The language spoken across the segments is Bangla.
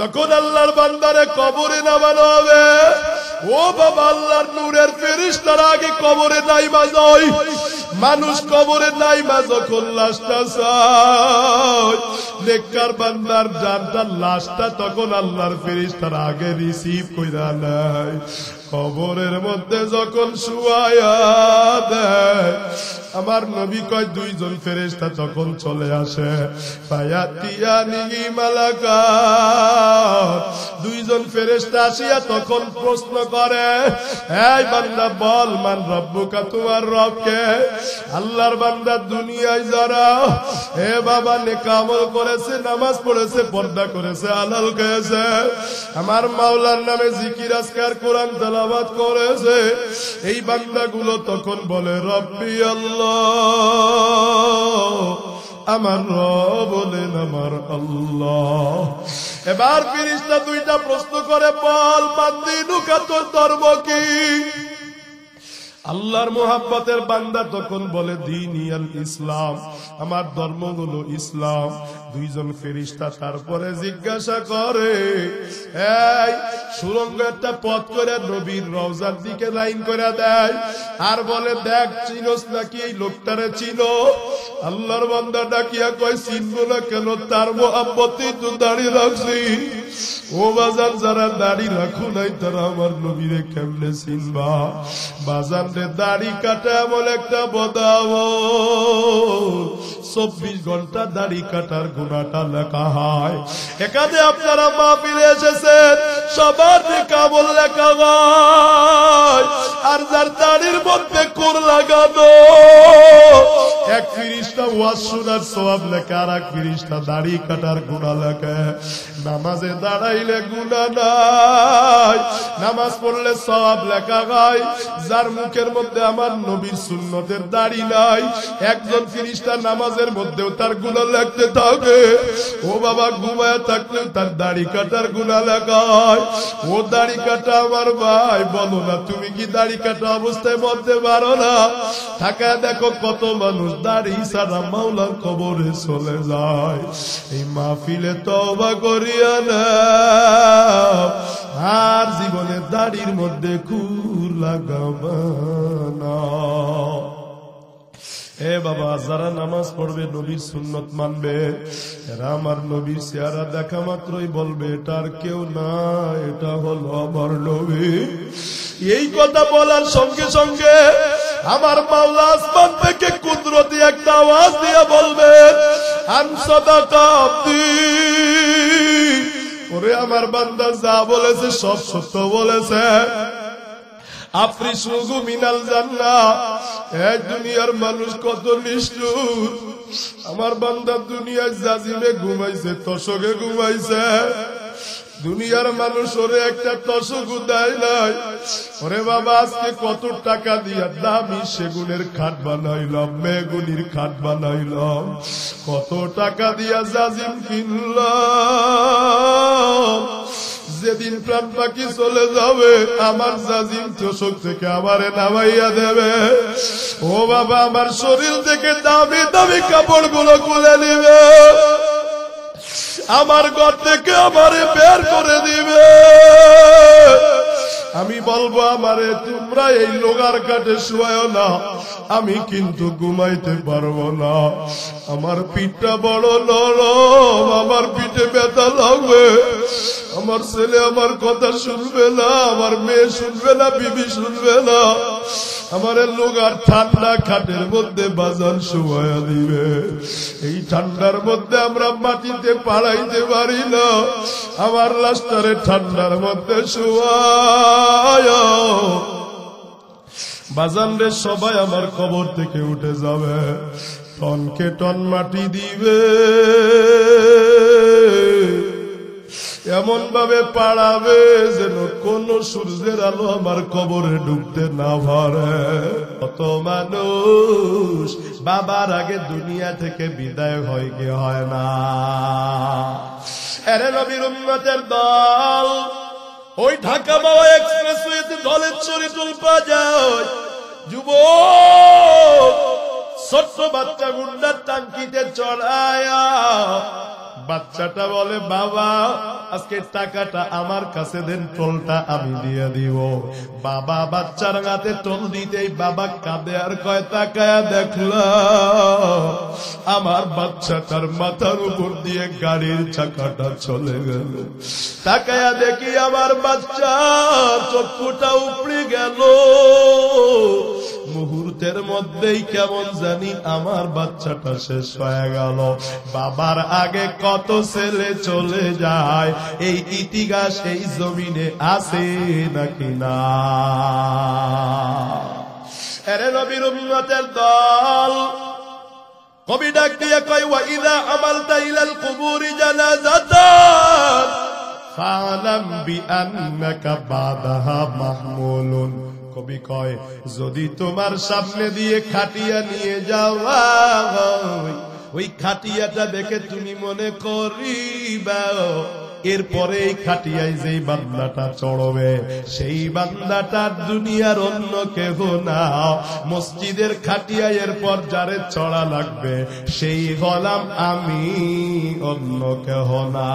তখন আল্লাহর বান্দারে কবরে নামানো হবে। ও বাবা, আল্লাহর নূরের ফেরেশতারা আগে কবরে নাইমা যায়। মানুষ কবরে নাইমা যখন লাশটা চায়, নেককার বান্দার জানটার লাশটা তখন আল্লাহর ফেরেশতারা আগে রিসিভ কইরা নেয়। কবরের মধ্যে যখন শুয়ায়া দেয়, আমার নবী কয় দুইজন ফেরেশতা তখন চলে আসে। ফায়াতিয়ানি মালাকাত, দুইজন ফেরেশতা আসিয়া তখন প্রশ্ন করে, এই বান্দা বল, মান রব্বুকা, তোমার রব কে? আল্লাহর বান্দা দুনিয়ায় যারা এ বাবা নেক আমল করেছে, নামাজ পড়েছে, পর্দা করেছে, হালাল খেয়েছে, আমার মাওলার নামে জিকির আজকার কোরআন তেলাওয়াত করেছে, এই বান্দাগুলো তখন বলে রব্বি আল্লাহ, আমার রব বলেন আমার আল্লাহ। এবার ফেরেশতা দুইটা প্রশ্ন করে, বল বান্দিনুকা, তোর ধর্ম কি? আল্লাহর মোহাব্বতের বান্দা তখন বলে দীনিয়াল ইসলাম, আমার ধর্ম হলো ইসলাম। দুইজন ফেরেশতা তারপরে জিজ্ঞাসা করে, এই সুরঙ্গ একটা পথ করে নবীর রওজার দিকে লাইন করে দেয়, আর বলে দেখ চিনোস নাকি এই লোকটারে? চিনো? আল্লাহর বান্দা ডাকিয়া কয়, চিনবো না কেন, তার মোহাব্বতে তো দাঁড়িয়ে রাখছি। ও বাজান, যারা দাড়ি রাখো নাই তারা আমার নবীরে কেমনে চিনবা? বাজান রে, দাড়ি কাটা এমন একটা বদাও, 24 ঘন্টা দাড়ি কাটার গুনাহটা লেখা হয়। এখানে আপনারা মাহফিলে এসেছেন, সবার কাবল লেখা হয়, আর যার দাড়ির মধ্যে কোর লাগানো, এক ফেরেশতা ওয়াজ শোনার সওয়াব লেখে, আর এক ফেরেশতা দাড়ি কাটার গুনাহ লেখে। নামাজে দাঁড়াইলে গুনাহ নাই, নামাজ পড়লে সওয়াব লেখা হয়। যার মুখের মধ্যে আমার নবীর সুন্নতের দাড়ি নাই, একজন ফেরেশতা নামাজের মধ্যেও তার গুনাহ লিখতে থাকে। ও বাবা, ঘুমায় থাকলেও তার দাড়ি কাটার গুনাহ লেখা হয়। ও দাড়ি কাটা আমার ভাই, বলো না তুমি কি দাড়ি কাটা অবস্থায় মরতে পারো না? থাকা দেখো কত মানুষ দাড়ি ছাড়া মাওলার কবরে চলে যায়। এই মাহফিলে তওবা করিয়া না, আর জীবনে দাড়ির মধ্যে খুর লাগাবা না। এ বাবা, যারা নামাজ পড়বে, নবীর সুন্নত মানবে, এরা আমার নবীর চেহারা দেখা মাত্রই বলবে এটার কেউ না, এটা হলো আমার নবী। এই কথা বলার সঙ্গে সঙ্গে আমার মাওলা আসমান থেকে কুদরতি একটা আওয়াজ দিয়ে বলবে, আনসাদাকা আব্দি, ওরে আমার বান্দা যা বলেছে সব সত্য বলেছে। আফরিসুহু মিনাল জান্নাহ, এই দুনিয়ার মানুষ কত নিষ্ঠুর। আমার বান্দা দুনিয়ায় জাজিমে ঘুমাইছে, তশকে ঘুমাইছে, দুনিয়ার মানুষ ওরে একটা তশকও দেয় নাই। ওরে বাবা, আজকে কত টাকা দিয়া দামি সেগুনের খাট বানাইলাম, মেগুনির খাট বানাইলাম, কত টাকা দিয়া জাজিম কিনলাম। যেদিন প্রাণ পাখি চলে যাবে, আমার জাজিম তোষক থেকে আমারে নামাইয়া দেবে। ও বাবা, আমার শরীর থেকে দামি দামি কাপড় গুলো খুলে নিবে, আমার ঘর থেকে আমারে বের করে দিবে। আমি বলবো, আমারে তোমরা এই লোগার কাটে শুয়ায় না, আমি কিন্তু ঘুমাইতে পারবো না। আমার পিঠটা বড় নরম, আমার পিঠে ব্যথা লাগবে। আমার ছেলে আমার কথা শুনবে না, আমার মেয়ে শুনবে না, বিবি শুনবে না। আমার লোগার ঠান্ডা খাটের মধ্যে বাজান শুয়ায়া দিবে। এই ঠান্ডার মধ্যে আমরা মাটিতে পাড়াইতে পারি না, আমার লাস্টারে ঠান্ডার মধ্যে শুয়ায়া বাজান রে, সবাই আমার কবর থেকে উঠে যাবে, টনকে টন মাটি দিবে, এমন ভাবে পাড়াবে যেন কোন সূর্যের আলো আমার কবরে ঢুকতে না পারে। কত মানুষ বাবার আগে দুনিয়া থেকে বিদায় হয় কি হয় না? এরে নবীর উম্মতের দল, ওই ঢাকা মাওয়া এক্সপ্রেসওয়েতে দলের চড়ে টুলপা যায়, যুবক ছোট্ট বাচ্চা গুন্ডার টাঙ্কিতে চড়ায়া বাচ্চাটা বলে বাবা আজকে টাকাটা আমার কাছে দেন, টোলটা আমি দিয়ে দিব। বাবা বাচ্চার হাতে টোল দিতেই বাবা কাঁদে আর কয় তাকায়া দেখলো আমার বাচ্চাটার মাথার উপর দিয়ে গাড়ির চাকাটা চলে গেল। তাকায়া দেখি আমার বাচ্চা চক্ষুটা উপড়ে গেল। মুহূর্তের মধ্যেই কেমন জানি আমার বাচ্চাটা শেষ হয়ে গেল। বাবার আগে কত ছেলে চলে যায়, এই ইতিহাস এই জমিনে আছে নাকি না? আরে নবীর উম্মতের দল, কবি ডাক দিয়ে কয় ওয়া ইযা আমালতা ইলাল কুবুরি জানাজাতান ফালাম বিআন্নাকা বাদাহা মাহমুলুন। কবি কয় যদি তোমার সামনে দিয়ে খাটিয়া নিয়ে যাওয়া হয়, ওই খাটিয়াটা দেখে তুমি মনে করিবা এরপরে এই খাটিয়ায় যেই বান্দাটা চড়বে সেই বান্দাটার দুনিয়ার অন্য কেহ না। মসজিদের খাটিয়ায় এরপর যারে চড়া লাগবে সেই হলাম আমি, অন্য কেহ না।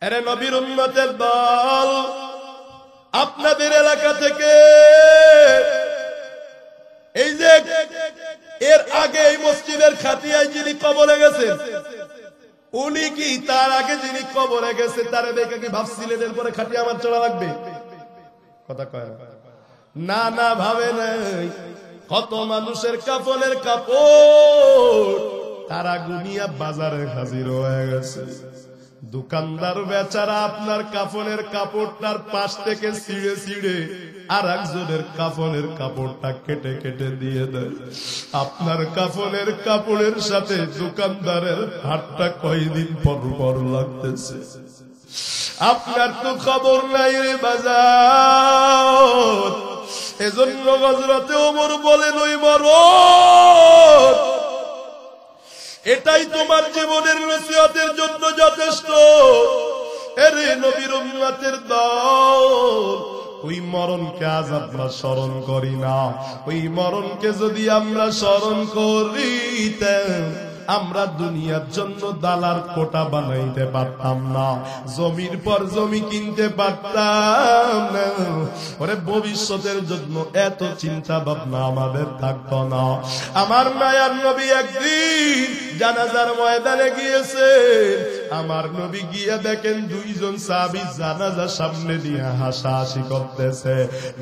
আরে নবীর উম্মতের দল, আপনাদের এলাকা থেকে এই যে এর আগে এই মসজিদের খাটিয়ায় যিনি কবরে গেছেন, উনি কি তার আগে যিনি কবরে গেছে তারে দেখে কি ভাবছিলেন এরপরে খাটিয়া আমার চড়া লাগবে? কথা কয় না, না ভাবে নাই। কত মানুষের কাফনের কাপড় তারা গুনিয়া বাজারে হাজির হয়ে গেছে। দোকানদার বেচারা আপনার কাফনের কাপড়টার পাশ থেকে ছিঁড়ে ছিঁড়ে আর একজনের কাফনের কাপড়টা কেটে কেটে দিয়ে দেয়। আপনার কাফনের কাপড়ের সাথে দোকানদারের হাতটা কয়দিন পর পর লাগতেছে। আপনার তো খবর নাই রে বাজার। এজন্য হযরতে ওমর বলেন ওই মরদ, এটাই তোমার জীবনের নসিহতের জন্য যথেষ্ট। এরে নবীর উম্মতের দল, ওই মরণকে আজ আমরা স্মরণ করি না। ওই মরণকে যদি আমরা স্মরণ করিতাম আমরা দুনিয়ার জন্য দালার কোটা বানাইতে পারতাম না, জমির পর জমি কিনতে পারতাম না। ওরে ভবিষ্যতের জন্য এত চিন্তা ভাবনা আমাদের থাকতো না। আমার মায়ার নবী একদিন জানাজার ময়দানে গিয়েছেন। আমার নবী গিয়ে দেখেন দুইজন সাহাবী জানাজার সামনে নিয়ে হাসাহাসি করতেছে।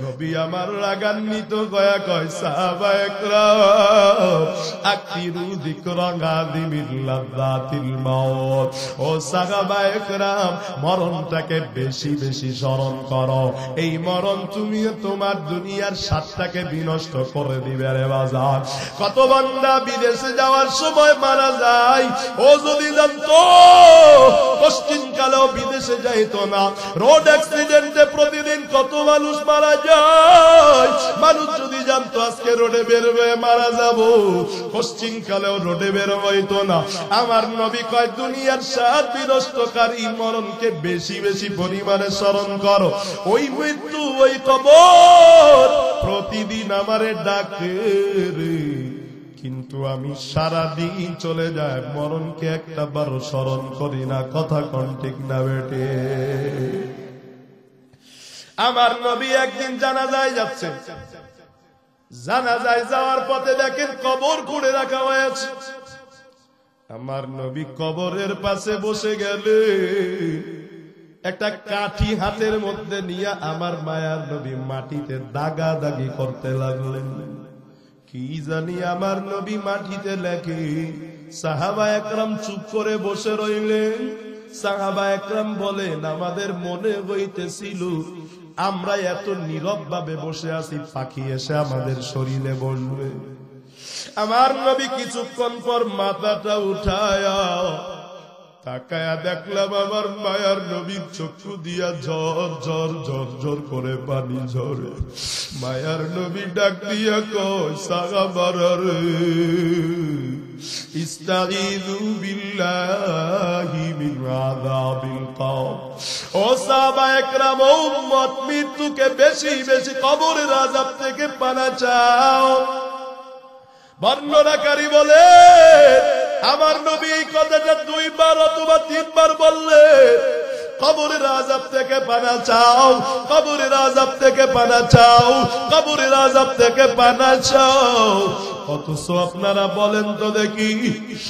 নবী আমার রাগান্বিত গয়া কয় সাহাবায়ে কেরাম আকিরু যিকরা ও সাহাবায়ে কেরাম মরণটাকে বেশি বেশি স্মরণ করো। এই মরণ তুমি তোমার দুনিয়ার স্বাদটাকে বিনষ্ট করে দিবে রে বাজার। কত বান্দা বিদেশে যাওয়ার সময় মারা যায়, ও যদি জানতো পশ্চিম কালেও বিদেশে যাইতো না। রোড অ্যাক্সিডেন্টে প্রতিদিন কত মানুষ মারা যায়, মানুষ যদি জানতো আজকে রোডে বেরোবে মারা যাবো, পশ্চিম কালেও রোডে বেরোবে হইতো না। আমার নবী কয় দুনিয়ার স্বাদ বিনষ্টকারী মরণকে বেশি বেশি পরিমাণে স্মরণ করো। ওই মৃত্যু ওই কবর প্রতিদিন আমারে ডাকে রে, কিন্তু আমি সারাদিন চলে যায় মরণকে একটা বারো স্মরণ করি না। কথা কোন ঠিক না বেটে? আমার নবী একদিন জানাজায় যাচ্ছে, জানাজায় যাওয়ার পথে দেখেন কবর খুঁড়ে রাখা হয়েছে। আমার নবী কবরের পাশে বসে গেলে একটা কাঠি হাতের মধ্যে নিয়ে আমার মায়ার নবী মাটিতে দাগা দাগি করতে লাগলেন। কি জানি আমার নবী মাটিতে লেখে। সাহাবা একরাম চুপ করে বসে রইলেন। সাহাবা একরাম বলেন আমাদের মনে হইতেছিল আমরা এত নীরব ভাবে বসে আছি, পাখি এসে আমাদের শরীরে বসবে। আমার নবী কিছুক্ষণ পর মাথাটা উঠায়া তাকায়া দেখলাম আমার মায়ার নবীর চক্ষু দিয়া ঝর ঝর ঝর ঝর করে পানি ঝরে। মায়ার নবী ডাক দিয়া কয় সাহাবারা রে ইস্তাঈযু বিল্লাহি মিন আযাবিল কবর। ও সাহাবায়ে কেরাম, ও উম্মত, মৃত্যুকে বেশি বেশি কবরের আযাব থেকে পানা চাও। বর্ণনাকারী বলে আমার নবী এই কথাটা 2 বার অথবা 3 বার বললে কবরের আযাব থেকে পানা চাও, কবরের আযাব থেকে পানা চাও, কবরের আযাব থেকে পানা চাও। অথচ আপনারা বলেন তো দেখি,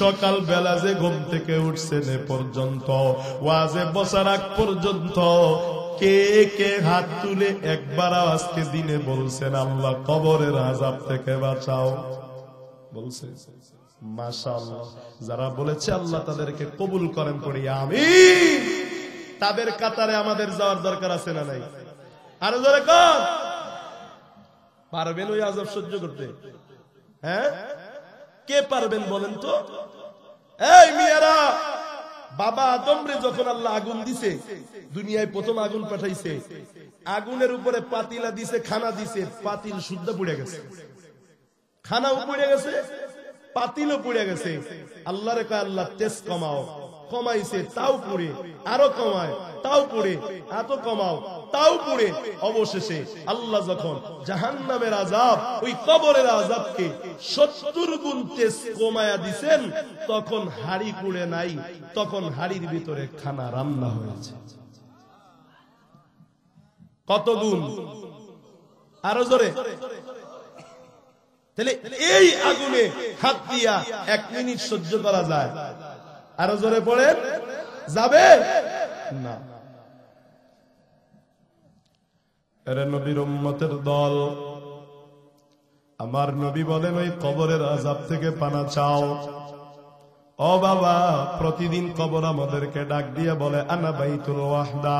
সকাল বেলা যে ঘুম থেকে উঠছেন এ পর্যন্ত, ওয়াজে বসার আগ পর্যন্ত কে কে হাত তুলে একবার আজকে দিনে বলছেন আল্লাহ কবরের আযাব থেকে বাঁচাও? বলছে? মাশাআল্লাহ। যারা বলেছে আল্লাহ তাদেরকে কবুল করেন, পড়ি আমিন। তাদের কাতারে আমাদের যাওয়ার দরকার আছে না নাই? আরো জোরে কর, পারবেন ওই আযাব সহ্য করতে? হ্যাঁ, কে পারবেন বলেন তো? এই মিয়ারা, বাবা আদমরে যখন আল্লাহ আগুন দিছে, দুনিয়ায় প্রথম আগুন পাঠাইছে, আগুনের উপরে পাতিলা দিছে, খানা দিছে, পাতিল শুদ্ধ পুড়ে গেছে, খানাও পুড়ে গেছে, পাতিলও পুড়ে গেছে। আল্লাহরে কয় আল্লাহ তেজ কমাও, কমাইছে তাও পুড়ে, আরো কমায় তাও পুড়ে, এত কমাও তাও পুড়ে। অবশেষে আল্লাহ যখন জাহান্নামের আযাব, ওই কবরের আযাবকে 70 গুণ তেজ কমায়া দিছেন, তখন হাড়ি পুড়ে নাই, তখন হাড়ির ভিতরে খানা রান্না হয়েছে। কত গুণ? আরো জোরে। তাহলে এই আগুনে হাত দিয়া 1 মিনিট সহ্য করা যায়? আরো জোরে পড়েন, যাবে না। এরে নবীর উম্মতের দল, আমার নবী বলেন ওই কবরের আযাব থেকে পানা চাও। ও বাবা, প্রতিদিন কবর আমাদেরকে ডাক দিয়ে বলে আনা বাইতুল ওয়াহদা,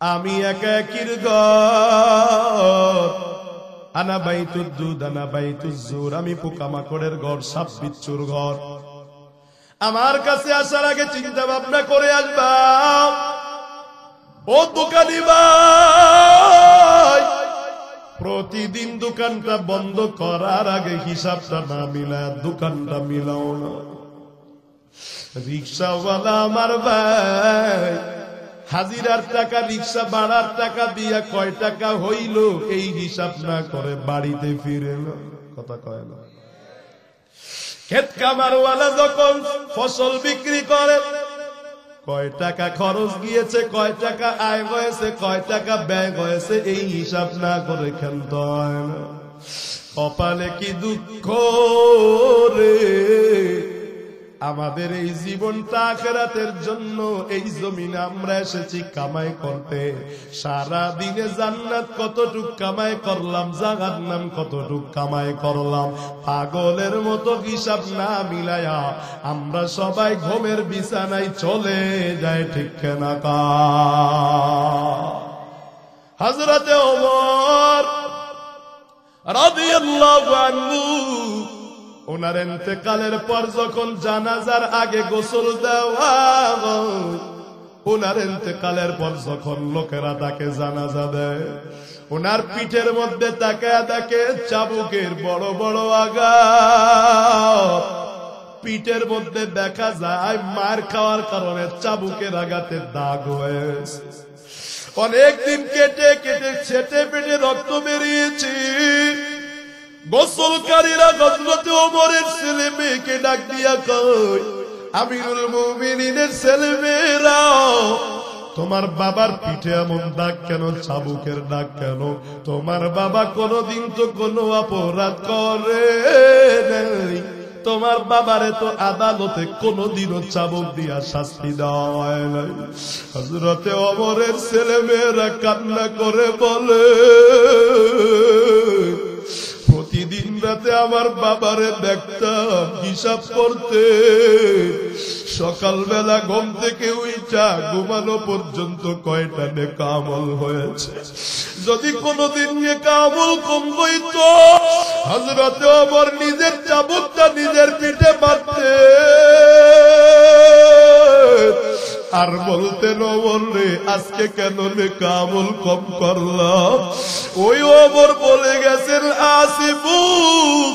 আমি একাকির ঘর, আনা বাইতুদ দুদ, আনা বাইতুজ জুর, আমি পোকামাকড়ের ঘর, সাপ বিচ্ছুর ঘর। আমার কাছে আসার আগে চিন্তা ভাবনা করে আসবা। ও দোকানি ভাই, প্রতিদিন দোকানটা বন্ধ করার আগে হিসাবটা না মিলায় দোকানটা মিলাও না। রিক্সাওয়ালা আমার ভাই, হাজিরার টাকা, রিক্সা ভাড়ার টাকা দিয়া কয় টাকা হইল এই হিসাব না করে বাড়িতে ফিরে না, কথা কয় না। ক্ষেত কামারওয়ালা যখন ফসল বিক্রি করে, কয় টাকা খরচ গিয়েছে, কয় টাকা আয় হয়েছে, কয় টাকা ব্যয় হয়েছে, এই হিসাব না করে খেলতে হয় না। কপালে কি দুঃখ রে, আমাদের এই জীবনটা আখিরাতের জন্য। এই জমিনে আমরা এসেছি কামাই করতে। সারা দিনে জান্নাত কতটুক কামাই করলাম, জাহান্নাম কতটুক কামাই করলাম, পাগলের মতো হিসাব না মিলায়া আমরা সবাই ঘুমের বিছানায় চলে যায়, ঠিক না? হযরতে ওমর রাদিয়াল্লাহু আনহু, ওনার ইন্তেকালের পর যখন জানাজার আগে গোসল দেওয়া হয়, ওনার ইন্তেকালের পর যখন লোকেরা তাকে জানাজা দেয়, ওনার পিঠের মধ্যে তাকায় দেখে চাবুকের বড় বড় আঘাত। পিঠের মধ্যে দেখা যায় মার খাওয়ার কারণে চাবুকের আঘাতে দাগ হয়েছে। অনেকদিন কেটে কেটে ছেটে পেটে রক্ত বেরিয়েছে। গোসলকারীরা হযরত ওমরের ছেলে মেয়েকে ডাক দিয়া কয়, আমিরুল মুমিনিনের ছেলে মেয়েরা, তোমার বাবার পিঠে এমন দাগ কেন, চাবুকের দাগ কেন? তোমার বাবা কোনদিন তো কোনো অপরাধ করে নাই, তোমার বাবারে তো আদালতে কোনদিনও চাবুক দিয়া শাস্তি দেওয়া হয় নাই। হযরতে ওমরের ছেলে মেয়েরা কান্না করে বলে, প্রতিদিন রাতে আমার বাবারে দেখতাম হিসাব করতে, সকালবেলা ঘুম থেকে উঠা ঘুমানো পর্যন্ত কয়টা নেক আমল হয়েছে। যদি কোনদিন নেক আমল কম হইত, হযরত ওমর নিজের চাবুকটা নিজের পিঠে মারতে আর বলতেন, ওমর রে আজকে কেন নেক আমল কম করলাম? ওই ওমর বলে গেছেন, আসিবু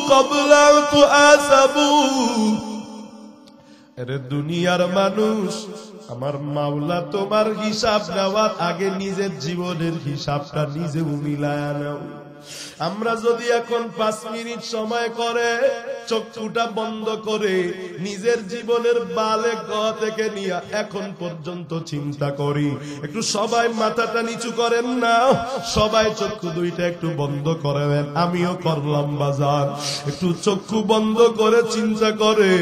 ক্বাবলা তুআসাবু। আরে দুনিয়ার মানুষ, আমার মাওলা তোমার হিসাব নেওয়ার আগে নিজের জীবনের হিসাবটা নিজে মিলায়া নাও। আমরা যদি এখন 5 মিনিট সময় করে চক্ষুটা বন্ধ করে নিজের জীবনের বালে থেকে নিয়ে এখন পর্যন্ত চিন্তা করি, একটু সবাই মাথাটা নিচু করেন না, সবাই চক্ষু দুইটা একটু বন্ধ করে দেন, আমিও করলাম বাজার। একটু চক্ষু বন্ধ করে চিন্তা করে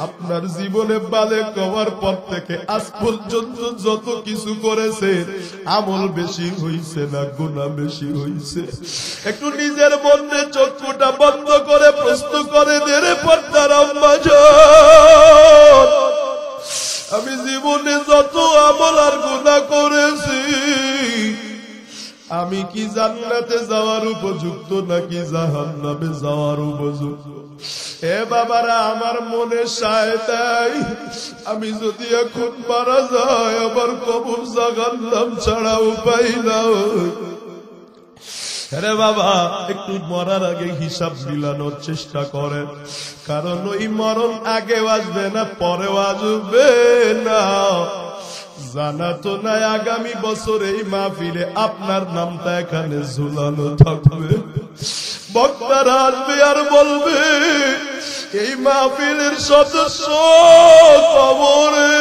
আপনার জীবনে বালে হওয়ার পর থেকে আজ পর্যন্ত যত কিছু করেছে আমল বেশি হইছে না গুনাহ বেশি হইছে? একটু নিজের মনে চক্ষুটা বন্ধ করে প্রশ্ন করে দেরে পর্দার আম্মা জান, আমি জীবনে যত আমল আর গুনাহ করেছি আমি কি জান্নাতে যাওয়ার উপযুক্ত নাকি জাহান্নামে যাওয়ার উপযুক্ত? এ বাবারা, আমার মনে সায়তাই আমি যদি এখন মারা যাই আমার কবর জাহান্নাম ছাড়া উপায় নাই। আরে বাবা, একটু মরার আগে হিসাব মিলানোর চেষ্টা করেন, কারণ ওই মরণ আগে আসবে না পরেও আসবে না। জানা তো নাই আগামী বছর এই মাহফিলে আপনার নামটা এখানে ঝুলানো থাকবে। বক্তারা আসবে আর বলবে এই মাহফিলের সদস্য কবরে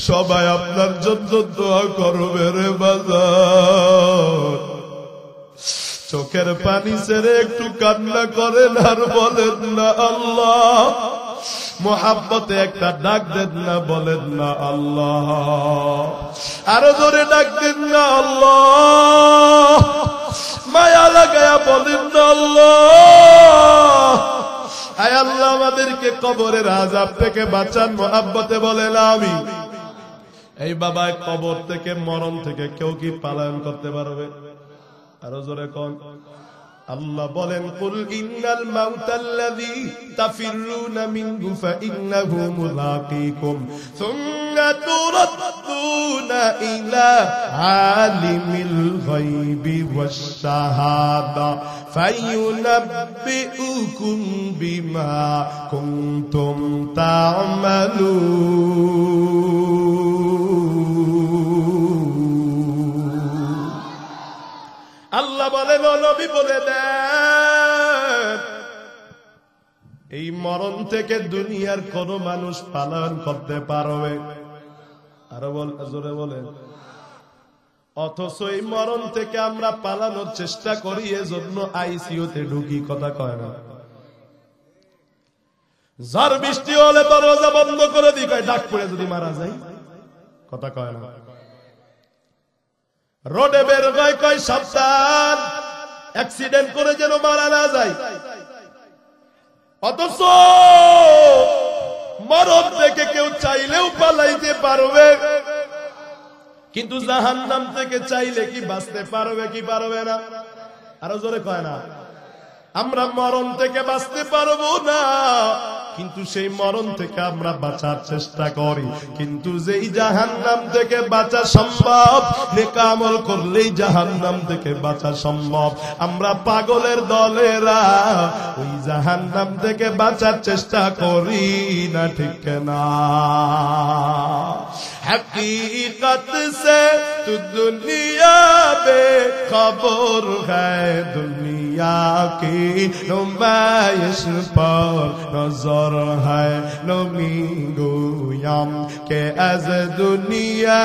সবাই আপনার জন্য দোয়া করবে রে বাজার। চোখের পানি ছেড়ে একটু কান্না করেন আর বলেন না আল্লাহ, মোহাব্বতে একটা ডাক দেন না, বলেন না আল্লাহ, আরো জোরে ডাক দেন না আল্লাহ, মায়া লাগায়া বলেন না আল্লাহ। আয় আল্লাহ আমাদেরকে কবরের আযাব থেকে বাঁচান, মোহাব্বতে বলেন আমিন। এই বাবা, কবর থেকে মরণ থেকে কেউ কি পালায়ন করতে পারবে? আরো জোরে কোন আল্লাহ বলেন, কুল ইন্নাল মাউতাল্লাযী তাফিরুনা মিনহু ফাইন্নাহু মুলাকীকুম সুম্মা তুরাদ্দুনা ইলা আলিমিল গায়বি ওয়াশ শাহাদা ফায়ুনাব্বিউকুম বিমা কুনতুম তা'মালুন। আল্লাহ বলেন, ও নবী বলে দেন, এই মরণ থেকে দুনিয়ার কোন মানুষ পালন করতে পারবে? আরো জোরে বলেন। অথচ এই মরণ থেকে আমরা পালানোর চেষ্টা করি, এজন্য আইসিইউতে ঢুকি, কথা কয় না। ঝড় বৃষ্টি হলে দরজা বন্ধ করে দিই, কয় ডাক পড়ে যদি মারা যায়, কথা কয় না। রোডে বের হয়, কয় সাবধান, অ্যাক্সিডেন্ট করে যেন মারা না যায়। অথচ মরণ থেকে কেউ চাইলেও পালাইতে পারবে, কিন্তু জাহান্নাম থেকে চাইলে কি বাঁচতে পারবে কি পারবে না? আরো জোরে কয় না। আমরা মরণ থেকে বাঁচতে পারবো না, কিন্তু সেই মরণ থেকে আমরা বাঁচার চেষ্টা করি। কিন্তু যেই জাহান্নাম থেকে বাঁচা সম্ভব, নেক আমল করলেই জাহান্নাম থেকে বাঁচা সম্ভব। আমরা পাগলের দলেরা ওই জাহান্নাম থেকে বাঁচার চেষ্টা করি না, ঠিক না? हकीकत से तू दुनिया बेखबर है, दुनिया की नुमाइश पर नजर है। नमी गोयाम के अज दुनिया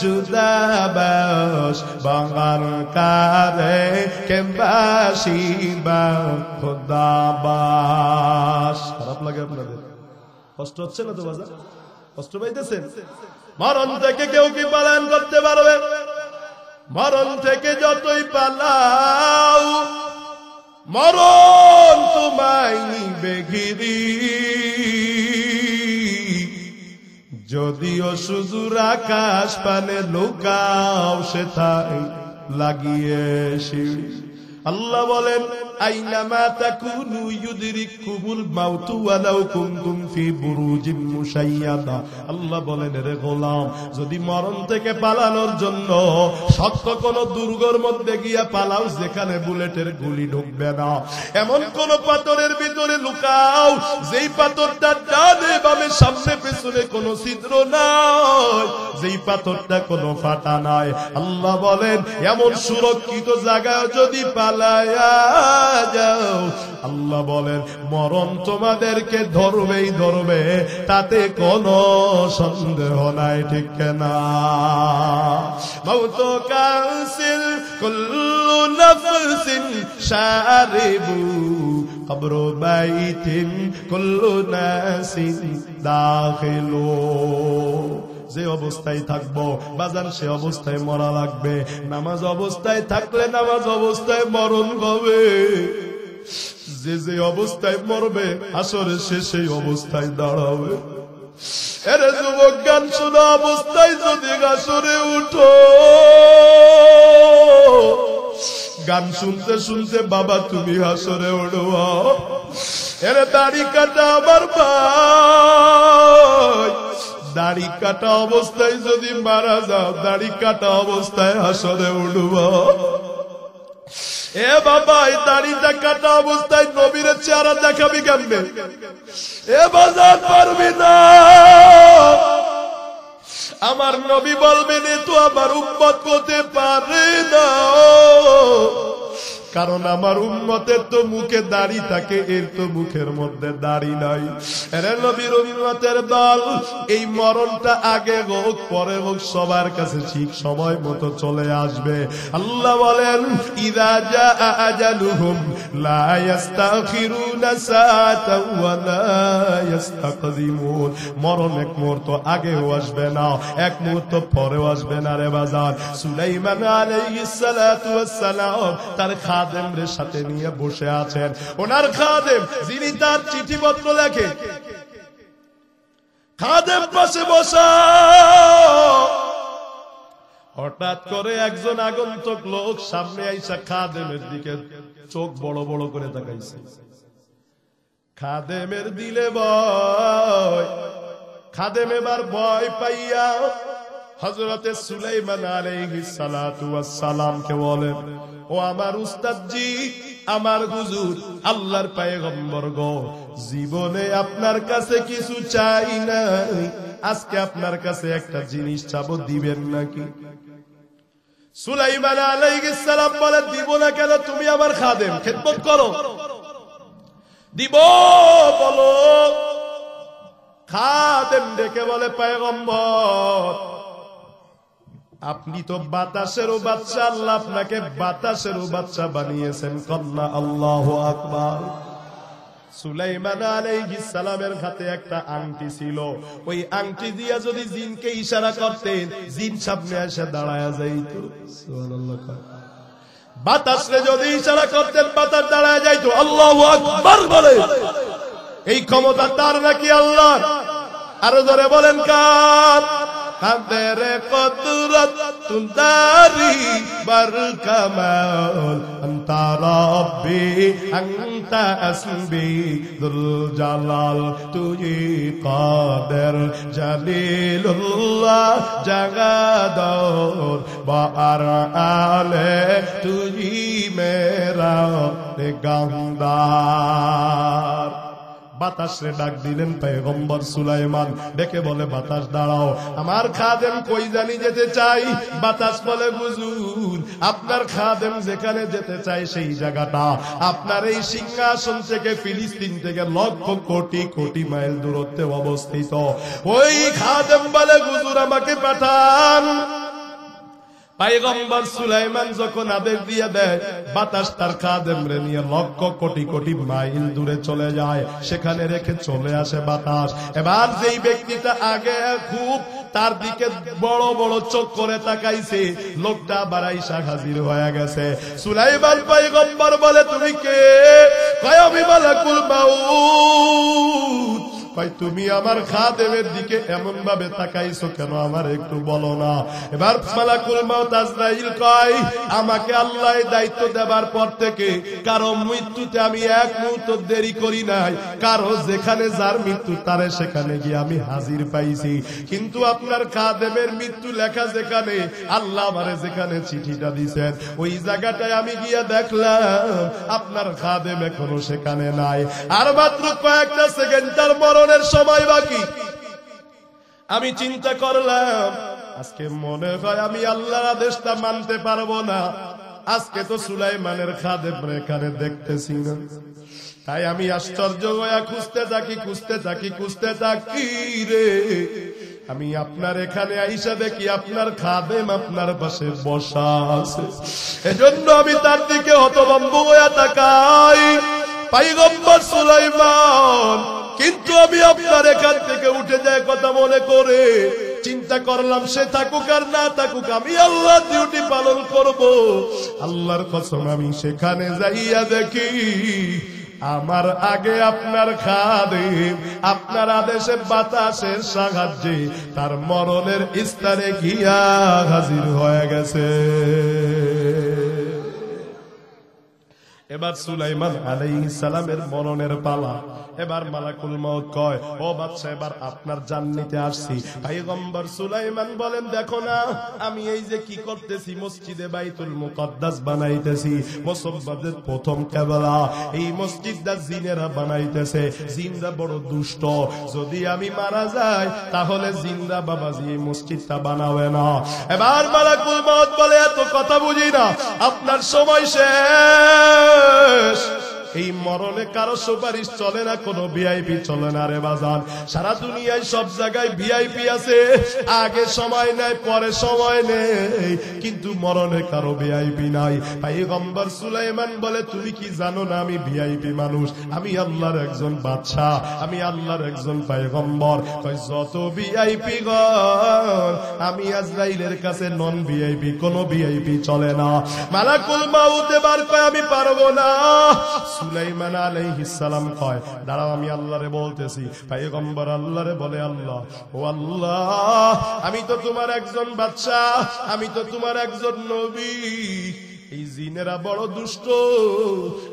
जुदा बाश बांगार करे के बाशी बा खुदा बाश। খারাপ লাগে আপনাদের? কষ্ট হচ্ছে না তো বাজার? কষ্ট পাইতেছেন? মরণ থেকে কেউ কি পালায়ন করতে পারবে? মরণ থেকে যতই পালাও মরণ তোমায় নিবে ঘিরি। যদিও সুদূর আকাশ পানে লুকাও সেথায় লাগিয়ে শিরি। আল্লাহ বলেন, আইনামা তাকুনু ইউদরিকুমুল মাউতু ওয়ালাউ কুনতুম ফি বুরুজিম মুশাইয়াদা। আল্লাহ বলেন, রে গোলাম, যদি মরণ থেকে পালানোর জন্য শক্ত কোন দুর্গের মধ্যে গিয়া পালাও যেখানে বুলেটের গুলি ঢুকবে না, এমন কোন পাথরের ভিতরে লুকাও যেই পাথরটা ডানে বামে সামনে পেছনে কোন ছিদ্র নাই, যেই পাথরটা কোনো ফাটা নাই। আল্লাহ বলেন এমন সুরক্ষিত জায়গায় যদি পালায়া যাও, আল্লাহ বলেন মরণ তোমাদেরকে ধরবেই ধরবে, তাতে কোনো সন্দেহ নাই, ঠিক না? মাউত কাসিল কুল্লু নাফসিন শারিবু কবর বাইতিন কুল্লু নাসিন দাখিলু। যে অবস্থায় থাকবো বাজান সে অবস্থায় মরা লাগবে। নামাজ অবস্থায় থাকলে নামাজ অবস্থায় মরণ হবে। যে অবস্থায় মরবে আসরে সে সেই অবস্থায় দাঁড়াবে। এরে যুবক, গান শোনা অবস্থায় যদি আসরে উঠো, গান শুনতে শুনতে বাবা তুমি আসরে উঠবা। এরে দাড়ি কাটা আমার ভাই, দাড়ি কাটা অবস্থায় যদি মারা যাও, দাড়ি কাটা অবস্থায় আসরে উঠবা। এ বাবা, এই দাড়িটা কাটা অবস্থায় নবীর চেহারা দেখাবি কেমনে? এ বাজার পারবি না। আমার নবী বলবেন এ তো আমার উম্মত হতে পারে না, কারণ আমার উম্মতের তো মুখে দাড়ি থাকে, এর তো মুখের মধ্যে দাড়ি নাই। এরে নবীর উম্মতের দল, এই মরণটা আগে হোক পরে হোক সবার কাছে ঠিক সময় মতো চলে আসবে। আল্লাহ বলেন ইযা জাআ আজালুহুম লা ইস্তাখিরুনা সাআতাও ওয়া লা ইস্তাকদিমুন। মরণ এক মুহূর্ত আগেও আসবে না, এক মুহূর্ত পরেও আসবে না রে বাজার। সুলাইমান আলাইহিস সালাতু ওয়াস সালাম তার খাদেমের সাথে নিয়ে বসে আছেন। ওনার খাদেম যিনি তার চিঠিপত্র লেখে, খাদেম পাশে বসা। হঠাৎ করে একজন আগন্তুক লোক সামনে আইসা খাদেমের দিকে চোখ বড় বড় করে তাকাইছে। খাদেমের দিলে ভয়। খাদেম এবার ভয় পাইয়া হযরতে সুলাইমান আলাইহিস সালাতু ওয়াস সালামকে বলেন, ও আমার উস্তাদজি, আমার হুজুর, আল্লাহর পয়গম্বর গো, জীবনে আপনার কাছে কিছু চাই নাই, আজকে আপনার কাছে একটা জিনিস চাবো, দিবেন নাকি? সুলাইমান আলাইহিস সালাম বলে, দিব না কেন? তুমি আমার খাদেম, খেদমত করো, দিব, বলো। খাদেম ডেকে বলে, পয়গম্বর আপনি তো বাতাসেরও বাচ্চা, আল্লাহ আপনাকে বাতাসেরও বাচ্চা বানিয়েছেন, কন্যা আল্লাহু আকবার। সুলাইমান আলাইহিস সালামের হাতে একটা আংটি ছিল, ওই আংটি দিয়া যদি জিনকে ইশারা করতেন, জিন সামনে এসে দাঁড়ায়া যাইত। সুবহানাল্লাহ। বাতাসে যদি ইশারা করতেন, বাতাস দাঁড়ায়া যাইত। আল্লাহু আকবার বলে। এই ক্ষমতা তার নাকি আল্লাহ? আরো জোরে বলেন কার? কাদের কুদরত তুদারি বার কামাল আনতা রাব্বি আনতা আসবি দুল জালাল তুই কাদের জালিলুল্লাহ জাগাদর বার আলে তুই মেরা নিগাহদার। বাতাসে ডাক দিলেন পয়গম্বর সুলাইমান, ডেকে বলে, বাতাস দাঁড়াও, আমার খাদেম কই জানি যেতে চাই। বাতাস বলে, হুজুর আপনার খাদেম যেখানে যেতে চাই সেই জায়গাটা আপনার এই সিংহাসন থেকে ফিলিস্তিন থেকে লক্ষ কোটি কোটি মাইল দূরত্বে অবস্থিত। ওই খাদেম বলে, হুজুর আমাকে পাঠান। পয়গম্বর সুলাইমান যখন আদেশ দিয়ে দেয়, বাতাস তার খাদেমরে নিয়ে লক্ষ কোটি কোটি মাইল দূরে চলে যায়, সেখানে রেখে চলে আসে বাতাস। এবার যেই ব্যক্তিটা আগে খুব তার দিকে বড় বড় চোখ করে তাকাইছে, লোকটা বারাইসা হাজির হয়ে গেছে। সুলাইমান পয়গম্বর বলে, তুমি কে? কয় আমি মালাকুল মাউত। ভাই তুমি আমার খাদেমের দিকে এমন ভাবে তাকাইছো কেন, আমার একটু বলো না। এবার মালাকুল মাউত আজরাইল কয়, আমাকে আল্লাহ দায়িত্ব দেবার পর থেকে কারো মৃত্যুতে আমি এক মুহূর্ত দেরি করি নাই, কারো যেখানে যার মৃত্যু তারে সেখানে গিয়ে আমি হাজির পাইছি। কিন্তু আপনার খাদেমের মৃত্যু লেখা যেখানে, আল্লাহ আমারে যেখানে চিঠিটা দিছেন, ওই জায়গাটায় আমি গিয়ে দেখলাম আপনার খাদেম এখনো সেখানে নাই। আর মাত্র কয়েকটা সেকেন্ড তার মরণের সময় বাকি। আমি চিন্তা করলাম আজকে মনে হয় আমি আল্লাহর আদেশটা মানতে পারবো না। আজকে তো সুলাইমানের খাদেম এখানে দেখতেছি না। তাই আমি আশ্চর্য হয়ে খুঁজতে থাকি রে, আমি আপনার এখানে আইসা দেখি আপনার খাদেম আপনার পাশে বসা আছে। এজন্য আমি তার দিকে হতভম্ব হয়ে তাকাই, পয়গম্বর সুলাইমান। কিন্তু আমি আপনার এখান থেকে উঠে যায় কথা মনে করে চিন্তা করলাম, সে থাকুক আর না থাকুক আমি আল্লাহর ডিউটি পালন করব। আল্লাহর কসম আমি সেখানে যাইয়া দেখি আমার আগে আপনার খাদেম আপনার আদেশে বাতাসের সাহায্যে তার মরণের স্থানে গিয়া হাজির হয়ে গেছে। এবার সুলাইমান আলাইহিস সালামের মরণের পালা। এবার মালাকুল মউত কয়, ও বাদশা এবার আপনার জান নিতে আসছি। পয়গম্বর সুলাইমান বলেন, দেখো না আমি এই যে কি করতেছি, মসজিদে বাইতুল মুকদ্দাস বানাইতেছি, মুসলমানদের প্রথম কিবলা। এই মসজিদটা জিনেরা বানাইতেছে, জিনরা বড় দুষ্ট, যদি আমি মারা যাই তাহলে জিনরা বাবাজি এই মসজিদটা বানাবে না। এবার মালাকুল মউত বলে, এত কথা বুঝি না, আপনার সময় শেষ। এই মরণে কারো সুপারিশ চলে না, কোন ভিআইপি চলে না রে বাজান। সারা দুনিয়ায় সব জায়গায় ভিআইপি আছে, আগে সময় নেই পরে সময় নেই, কিন্তু মরণে কারো ভিআইপি নাই। পয়গম্বর সুলাইমান বলে, তুমি কি জানো না আমি ভিআইপি মানুষ, আমি আল্লাহর একজন বাদশা, আমি আল্লাহর একজন পয়গম্বর। যত ভিআইপি গণ আমি আজরাইলের কাছে নন ভিআইপি, কোন ভিআইপি চলে না। মালাকুল মউত এবার কয়, আমি পারবো না। সুলাইমান আলাইহিস সালাম কয়, দাঁড়াও আমি আল্লাহরে বলতেছি। পয়গম্বর আল্লাহরে বলে, আল্লাহ ও আল্লাহ, আমি তো তোমার একজন বাদশা, আমি তো তোমার একজন নবী, এই জিনেরা বড় দুষ্ট,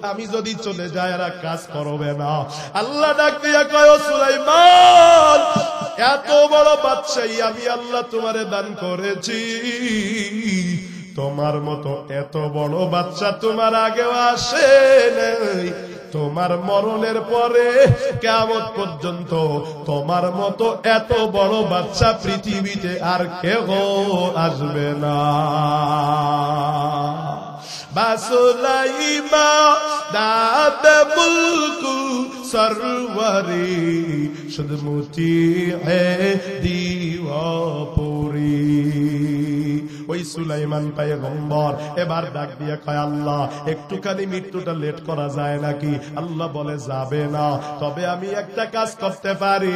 আমি যদি চলে যাই এরা কাজ করবে না। আল্লাহ ডাক দিয়া কয়, ও সুলাইমান, এত বড় বাদশাহী আমি আল্লাহ তোমারে দান করেছি, তোমার মতো এত বড় বাচ্চা তোমার আগেও আসে নাই, তোমার মরণের পরে কিয়ামত পর্যন্ত তোমার মতো এত বড় বাচ্চা পৃথিবীতে আর কেউ আসবে না। বাসুলাইমা দাদা মুলকু সরওয়ারি সুদমুতি হে দিওয়াপুরি। ওই সুলাইমান পয়গম্বর এবার ডাক দিয়ে কয়, আল্লাহ একটুখানি মৃত্যুটা লেট করা যায় নাকি? আল্লাহ বলে, যাবে না, তবে আমি একটা কাজ করতে পারি,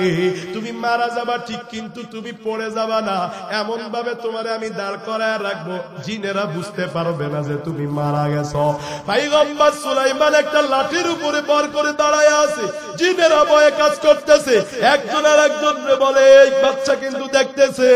তুমি মারা যাবা ঠিক, কিন্তু তুমি পড়ে যাবা না, এমন ভাবে তোমারে আমি দাঁড় করায় রাখবো জিনেরা বুঝতে পারবে না যে তুমি মারা গেছো। পয়গম্বর সুলাইমান একটা লাঠির উপরে ভর করে দাঁড়ায় আছে, জিনেরা ভয়ে কাজ করতেছে, একজন আর একজন বলে, এই বাচ্চা কিন্তু দেখতেছে,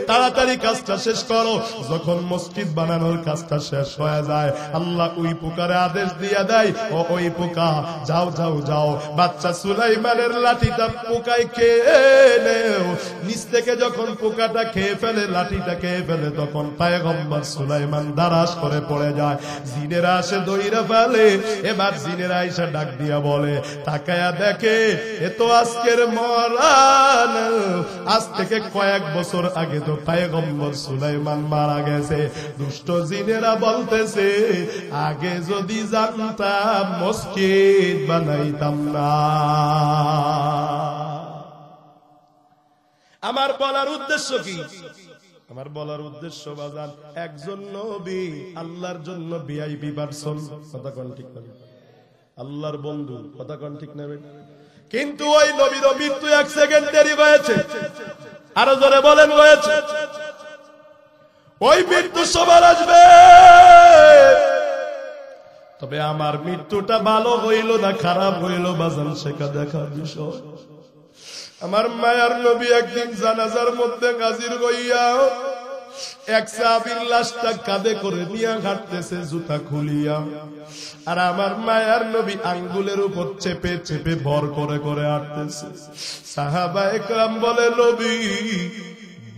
তাড়াতাড়ি কাজটা শেষ করো। যখন মসজিদ বানানোর কাজটা শেষ হয়ে যায়, আল্লাহ ওই পোকারে আদেশ দিয়ে দেয়, ও ওই পোকা যাও যাও যাও, বাচ্চা সুলাইমানের লাঠিটা পোকায় খেয়ে নেও। নিচ থেকে যখন পোকাটা খেয়ে ফেলে, লাঠিটা খেয়ে ফেলে, তখন পয়গম্বর সুলাইমান দারাস করে পড়ে যায়, জিনেরা আসে দইরা ফেলে। এবার জিনেরা এসে ডাক দিয়া বলে, তাকায়া দেখে এ তো আজকের মরান, আজ থেকে কয়েক বছর আগে তো পয়গম্বর সুলাইমান মারা গেছে। দুষ্ট জিনেরা বলতেছে, আগে যদি জানতাম মসজিদ বানাইতাম না। আমার বলার উদ্দেশ্য কি? আমার বলার উদ্দেশ্য বাজান, একজন নবী আল্লাহর জন্য ভিআইপি পারসন, কথা কোন ঠিক না, আল্লাহর বন্ধু, কথা কোন ঠিক নেবে, কিন্তু ওই নবীর মৃত্যু 1 সেকেন্ড দেরি হয়েছে। আরো জোরে বলেন, হয়েছে। ওই মৃত্যু সবার আসবে, তবে আমার মৃত্যুটা ভালো হইল না খারাপ হইল বাজান সেটা দেখার বিষয়। আমার মায়ার নবী একদিন জানাজার মধ্যে হাজির হইয়া এক সাহাবীর লাশটা কাঁধে করে নিয়ে হাঁটতেছে জুতা খুলিয়া, আর আমার মায়ার নবী আঙ্গুলের উপর চেপে চেপে ভর করে করে হাঁটতেছে। সাহাবায়ে কেরাম বলে, নবী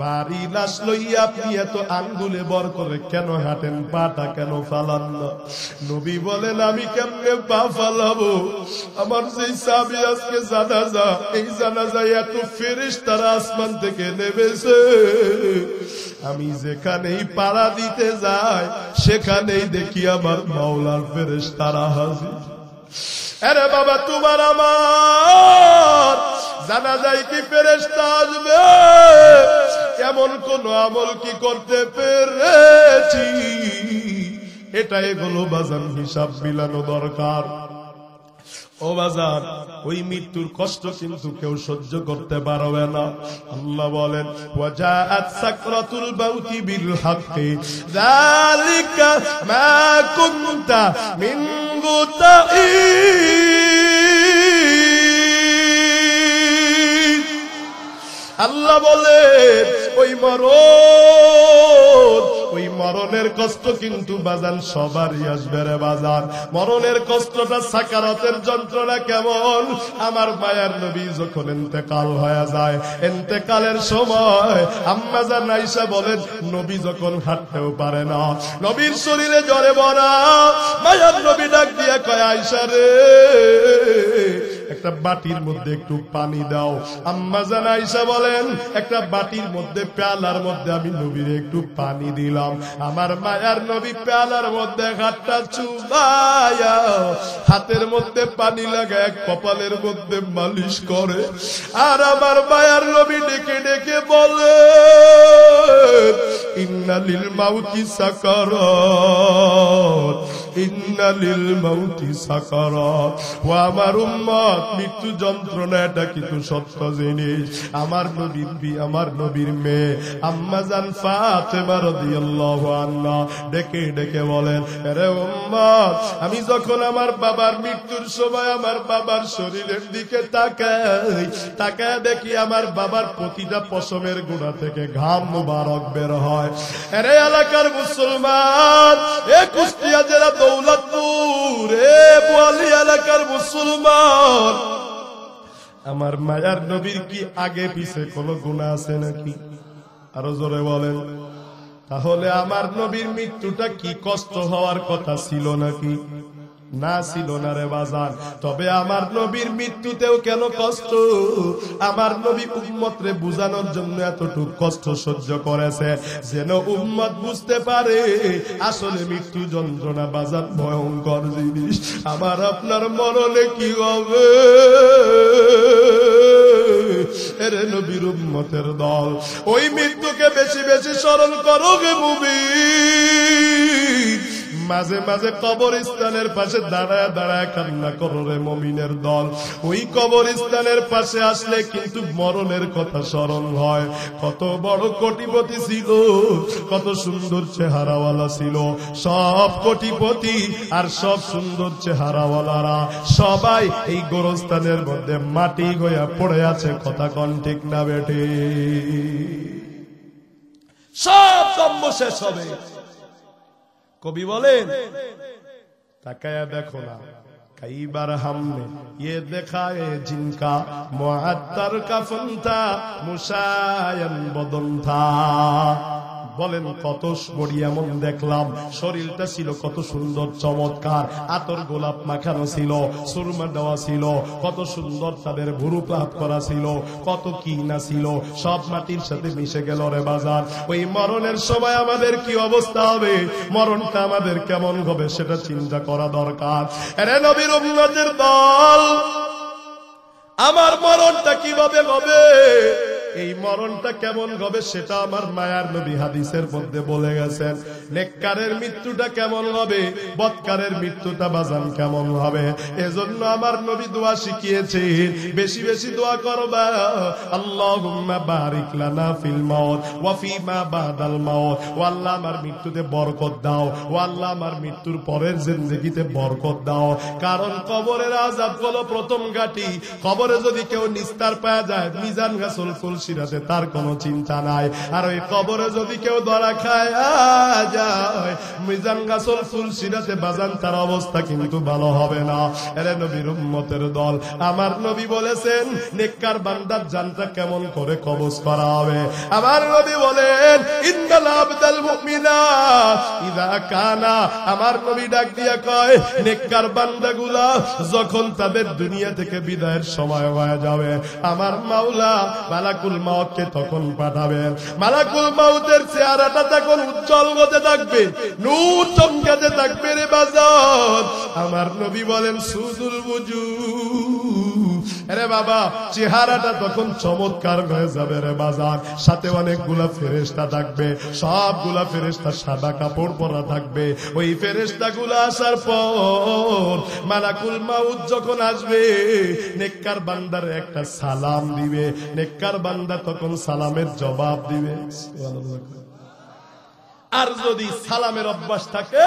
বাড়ি লাশ লইয়া আপনি এত আঙ্গুলে বর করে কেন হাঁটেন, পাটা কেন ফালান না? নবী বলেন আমি কেমনে পা ফালাবো? আমার যেই সাহাবী আজকে জানাজা, এই জানাজায় এত ফেরেশতারা আসমান থেকে নেমেছে, আমি যেখানেই পাড়া দিতে যাই সেখানেই দেখি আমার মাওলার ফেরেশতারা হাজির। আরে বাবা, তোমার আমার জানাজায় কি ফেরেশতা আসবে? এমন কোন আমল কি করতে পেরেছি? এটাই হলো বাজান, হিসাব মিলানো দরকার। ও বাজার, ওই মৃত্যুর কষ্ট কিন্তু কেউ সহ্য করতে পারবে না। আল্লাহ বলেন ওয়াজাআত সাকরাতুল মাউতি বিল হাক্কি যালিকা মা কুনতা মিনহু তাঈদ। আল্লাহ বলেন ওই মরণের কষ্ট কিন্তু বাজান সবারই আসবে রে বাজান। মরণের কষ্টটা, সাকারাতের যন্ত্রণা কেমন? আমার মায়ার নবী যখন ইন্তেকাল হয়ে যায়, ইন্তেকালের সময় আম্মা জান আয়েশা বলেন নবী যখন হাঁটতেও পারে না, নবীর শরীরে জ্বরে ভরা, মায়ার নবী ডাক দিয়ে কয় আয়েশা রে, একটা বাটির মধ্যে একটু পানি দাও। আম্মা জান আয়েশা বলেন একটা বাটির মধ্যে, পেয়ালার মধ্যে আমি নবীর একটু পানি দিলাম। আমার মায়ার নবী পেয়ালার মধ্যে হাতটা চুবায়া হাতের মধ্যে পানি লাগায় কপালের মধ্যে মালিশ করে, আর আমার মায়ার নবী ডেকে ডেকে বলে ইন্না লিল মাউতি সাকারাত, ইন্না লিল মাউতি সাকারাত। ও আমার উম্মত, মৃত্যু যন্ত্রণা এটা কিন্তু সত্য জিনিস। আমার নবীর মেয়ে আম্মা জান ফাতেমা রাদিয়াল্লাহু আনহা ডেকে ডেকে বলেন, আরে উম্মত, আমি যখন আমার বাবার মৃত্যুর সময় আমার বাবার শরীরের দিকে তাকাই দেখি আমার বাবার প্রতিটা পশমের গোড়া থেকে ঘাম মুবারক বের হয়। আরে এলাকার মুসলমান, এ কুষ্টিয়া জেলা দৌলতপুর, এ বোয়ালি এলাকার মুসলমান, আমার মায়ার নবীর কি আগে পিছে কোনো গুনাহ আছে নাকি? আরো জোরে বলেন। তাহলে আমার নবীর মৃত্যুটা কি কষ্ট হওয়ার কথা ছিল নাকি? না, ছিল না রে বাজান। তবে আমার নবীর মৃত্যুতেও কেন কষ্ট? আমার নবী উম্মতরে বুঝানোর জন্য এতটুকু কষ্ট সহ্য করেছে, যেন উম্মত বুঝতে পারে আসলে মৃত্যু যন্ত্রণা বাজান ভয়ঙ্কর জিনিস। আমার আপনার মরণে কি হবে? এরে নবীর উম্মতের দল, ওই মৃত্যুকে বেশি বেশি স্মরণ করো গে মুমিন। মাঝে মাঝে কবরস্থানের পাশে দাঁড়ায় দাঁড়ায় কান্না করো রে মুমিনের দল। ওই কবরস্থানের পাশে আসলে কিন্তু মরণের কথা স্মরণ হয়। কত বড় কোটিপতি ছিল, কত সুন্দর চেহারাওয়ালা ছিল। সব কোটিপতি আর সব সুন্দর চেহারাওয়ালারা সবাই এই গোরস্থানের মধ্যে মাটি হইয়া পড়ে আছে। কথা কোন ঠিক না বেঠে? সব কর্ম শেষ হবে। কবি বলেন তাকায়া দেখো না, कई बार हमने ये देखा है जिनका मुअत्तर कफन था मुशायन बदन था। বলেন কত বড়ি এমন দেখলাম, শরীরটা ছিল কত সুন্দর চমৎকার, আতর গোলাপ মাখানো ছিল, সুরমা দেওয়া ছিল, কত সুন্দর তাদের ভুরু প্লাত করা ছিল, কত কি না ছিল, সব মাটির সাথে মিশে গেল রে বাজার। ওই মরণের সময় আমাদের কি অবস্থা হবে, মরণটা আমাদের কেমন হবে সেটা চিন্তা করা দরকার। আরে নবীর উম্মতের দল, আমার মরণটা কিভাবে হবে, এই মরণটা কেমন হবে সেটা আমার মায়ার নবী হাদিসের মধ্যে বলে গেছেন। নেককারের মৃত্যুটা কেমন হবে, বদকারের মৃত্যুটা বাজান কেমন হবে। এজন্য আমার নবী দোয়া শিখিয়েছে, বেশি বেশি দোয়া করবা। আল্লাহুম্মা বারিক লানা ফিল মাউত ওয়া ফিমা বাদাল মাউত। ও আল্লাহ আমার মৃত্যুতে বরকত দাও, ও আল্লাহ আমার মৃত্যুর পরের জিন্দেগিতে বরকত দাও। কারণ কবরের আযাব হলো প্রথম ঘাঁটি। কবরে যদি কেউ নিস্তার পাওয়া যায়, মিজান গাছল ফুলসিরাতে তার কোনো চিন্তা নাই। আর ওই কবরে যদি কেউ ধরা খায় যায়, মিজান গাছল ফুলসিরাতে বাজান, তার অবস্থা কিন্তু ভালো হবে না। এরে নবীর উম্মতের দল, আমার নবী বলেছেন নেককার বান্দার জানটা কেমন করে কবজ করা হবে। আমার নবী বলেন ইন্নাল আবদাল মুমিনা ইযা কানা, আমার নবী ডাক দিয়া কয় নেককার বান্দাগুলা যখন তাদের দুনিয়া থেকে বিদায়ের সময় হয়ে যাবে, আমার মাওলা মালাকুল মাউতকে তখন পাঠাবেন। মালাকুল মাউতের চেহারাটা তখন উজ্জ্বল হতে থাকবে, নূর চমকাতে থাকবে রে বাজার। আমার নবী বলেন সুজুল বুজু, আরে বাবা চেহারাটা তখন চমৎকার হয়ে যাবে রে বাজার। সাথে অনেকগুলা ফেরেশতা থাকবে, সবগুলা ফেরেশতা সাদা কাপড় পরা থাকবে। ওই ফেরেশতাগুলা আসার পর মালাকুল মাউত যখন আসবে, নেককার বান্দার একটা সালাম দিবে, নেককার বান্দা তখন সালামের জবাব দিবে। আর যদি সালামের অভ্যাস থাকে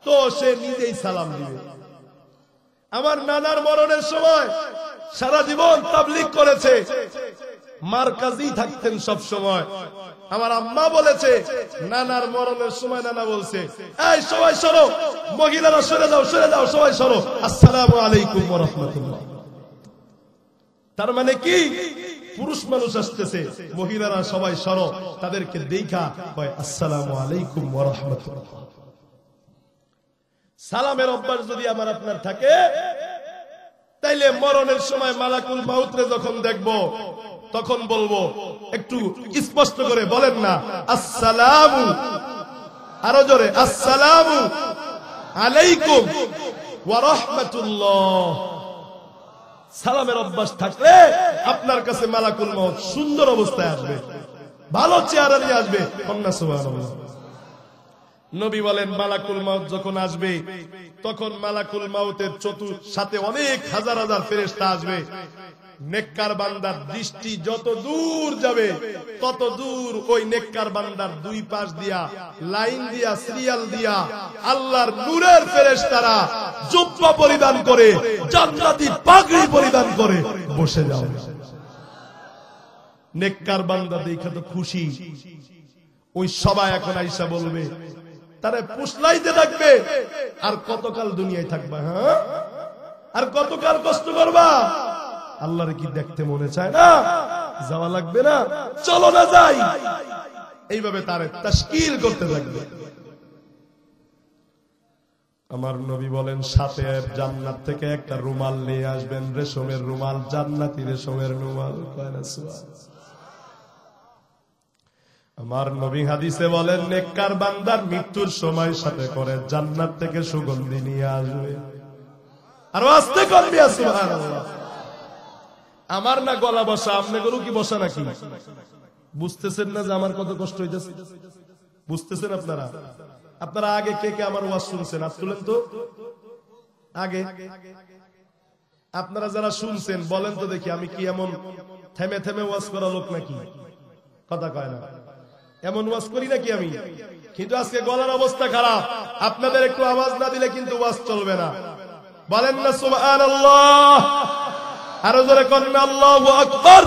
তো সে নিজেই সালাম দিবে। আমার নানার মরণের সময় সারা জীবন তাবলীগ করেছে, মারকাজি থাকতেন সব সময়। আমার আম্মা বলেছে নানার মরণের সময় নানা বলছে, এই সবাই সরো, মহিলারা সরে যাও, সরে যাও, সবাই সরো, আসসালামু আলাইকুম ওয়া রাহমাতুল্লাহ। তার মানে কি, পুরুষ মানুষ আসতেছে, মহিলারা সবাই সরো, তাদেরকে দেখা কয় আসসালামু আলাইকুম ওয়া রাহমাতুল্লাহ। সালামের অভ্যাস যদি আমার আপনার থাকে, তাইলে মরণের সময় মালাকুল মাউতরে যখন দেখব তখন বলবো, একটু স্পষ্ট করে বলেন না আসসালামু, আরো জোরে আসসালামু আলাইকুম ওয়া রাহমাতুল্লাহ। সালামের অভ্যাস থাকলে আপনার কাছে মালাকুল মাউত সুন্দর অবস্থায় আসবে, ভালো চেহারা নিয়ে আসবে। কন্যা সুবহানাল্লাহ। নবী বলেন মালাকুল মাউত যখন আসবে, তখন মালাকুল মাউতের সাথে অনেক হাজার হাজার ফেরেশতা আসবে। নেককার বান্দার দৃষ্টি যত দূর যাবে, তত দূর ওই নেককার বান্দার দুই পাশ দিয়া, লাইন দিয়া, সিরিয়াল দিয়া আল্লাহর নূরের ফেরেশতারা জুব্বা পরিধান করে, জান্নাতি পাগড়ি পরিধান করে বসে যাবে। নেককার বান্দা দেখে তো খুশি, ওই সবাই এখন আইসা বলবে, তারে পুষলাইতে থাকবে, আর কতকাল দুনিয়ায় থাকবা? হ্যাঁ, আর কতকাল কষ্ট করবা? আল্লাহর কি দেখতে মনে চায় না? যাওয়া লাগবে না? চলো না যাই। এইভাবে তারে তাশকিল করতে থাকবে। আমার নবী বলেন সাথে জান্নাত থেকে একটা রুমাল নিয়ে আসবেন, রেশমের রুমাল, জান্নাতি রেশমের রুমাল। আমার নবী হাদিসে বলেন নেককার বান্দার মৃত্যুর সময় সাথে করে জান্নাত থেকে সুগন্ধি নিয়ে আসবে। আর আস্তে করবি সুবহানাল্লাহ। আমার না গলা বসা, আপনি গরু কি বসা নাকি? বুঝতেছেন না যে আমার কত কষ্ট হইতেছে? বুঝতেছেন আপনারা? আপনারা আগে কে কে আমার ওয়াজ শুনছেন হাত তুলেন তো। আগে আপনারা যারা শুনছেন বলেন তো দেখি, আমি কি এমন থেমে থেমে ওয়াজ করা লোক নাকি? কথা কয় না, এমন ওয়াজ করি নাকি আমি? কিন্তু আজকে গলার অবস্থা খারাপ, আপনাদের একটু আওয়াজ না দিলে কিন্তু ওয়াজ চলবে না। বলেন না সুবহানাল্লাহ, আরো জোরে করেন আল্লাহু আকবার।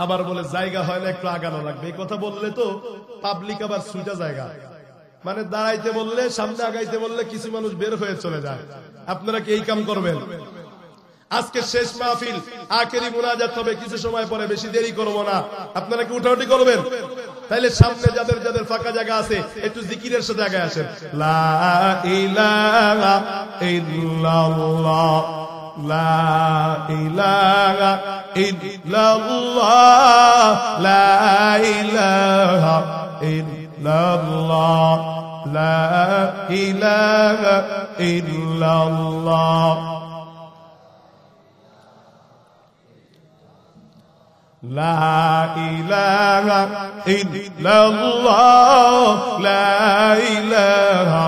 আবার বলে জায়গা হয় না, একটু আগানো লাগবে। এই কথা বললে তো পাবলিক আবার সুইটা জায়গা, মানে দাঁড়াইতে বললে, সামনে আগাইতে বললে কিছু মানুষ বের হয়ে চলে যায়। আপনারা কি এই কাম করবেন? আজকে শেষ মাহফিল, আখেরি মুনাজাত হবে কিছু সময় পরে, বেশি দেরি করব না। আপনারা কি উঠাউঠি করবেন? তাইলে সামনে যাদের যাদের ফাঁকা জায়গা আছে একটু জিকিরের সাথে আগে আসেন। লা ইলাহা ইল্লাল্লাহ, লা ইলাহা ইল্লাল্লাহ, লা ইলাহা ইল্লাল্লাহ, লা ইলাহা ইল্লাল্লাহ, লা ইলাহা ইল্লাল্লাহ, লা ইলাহা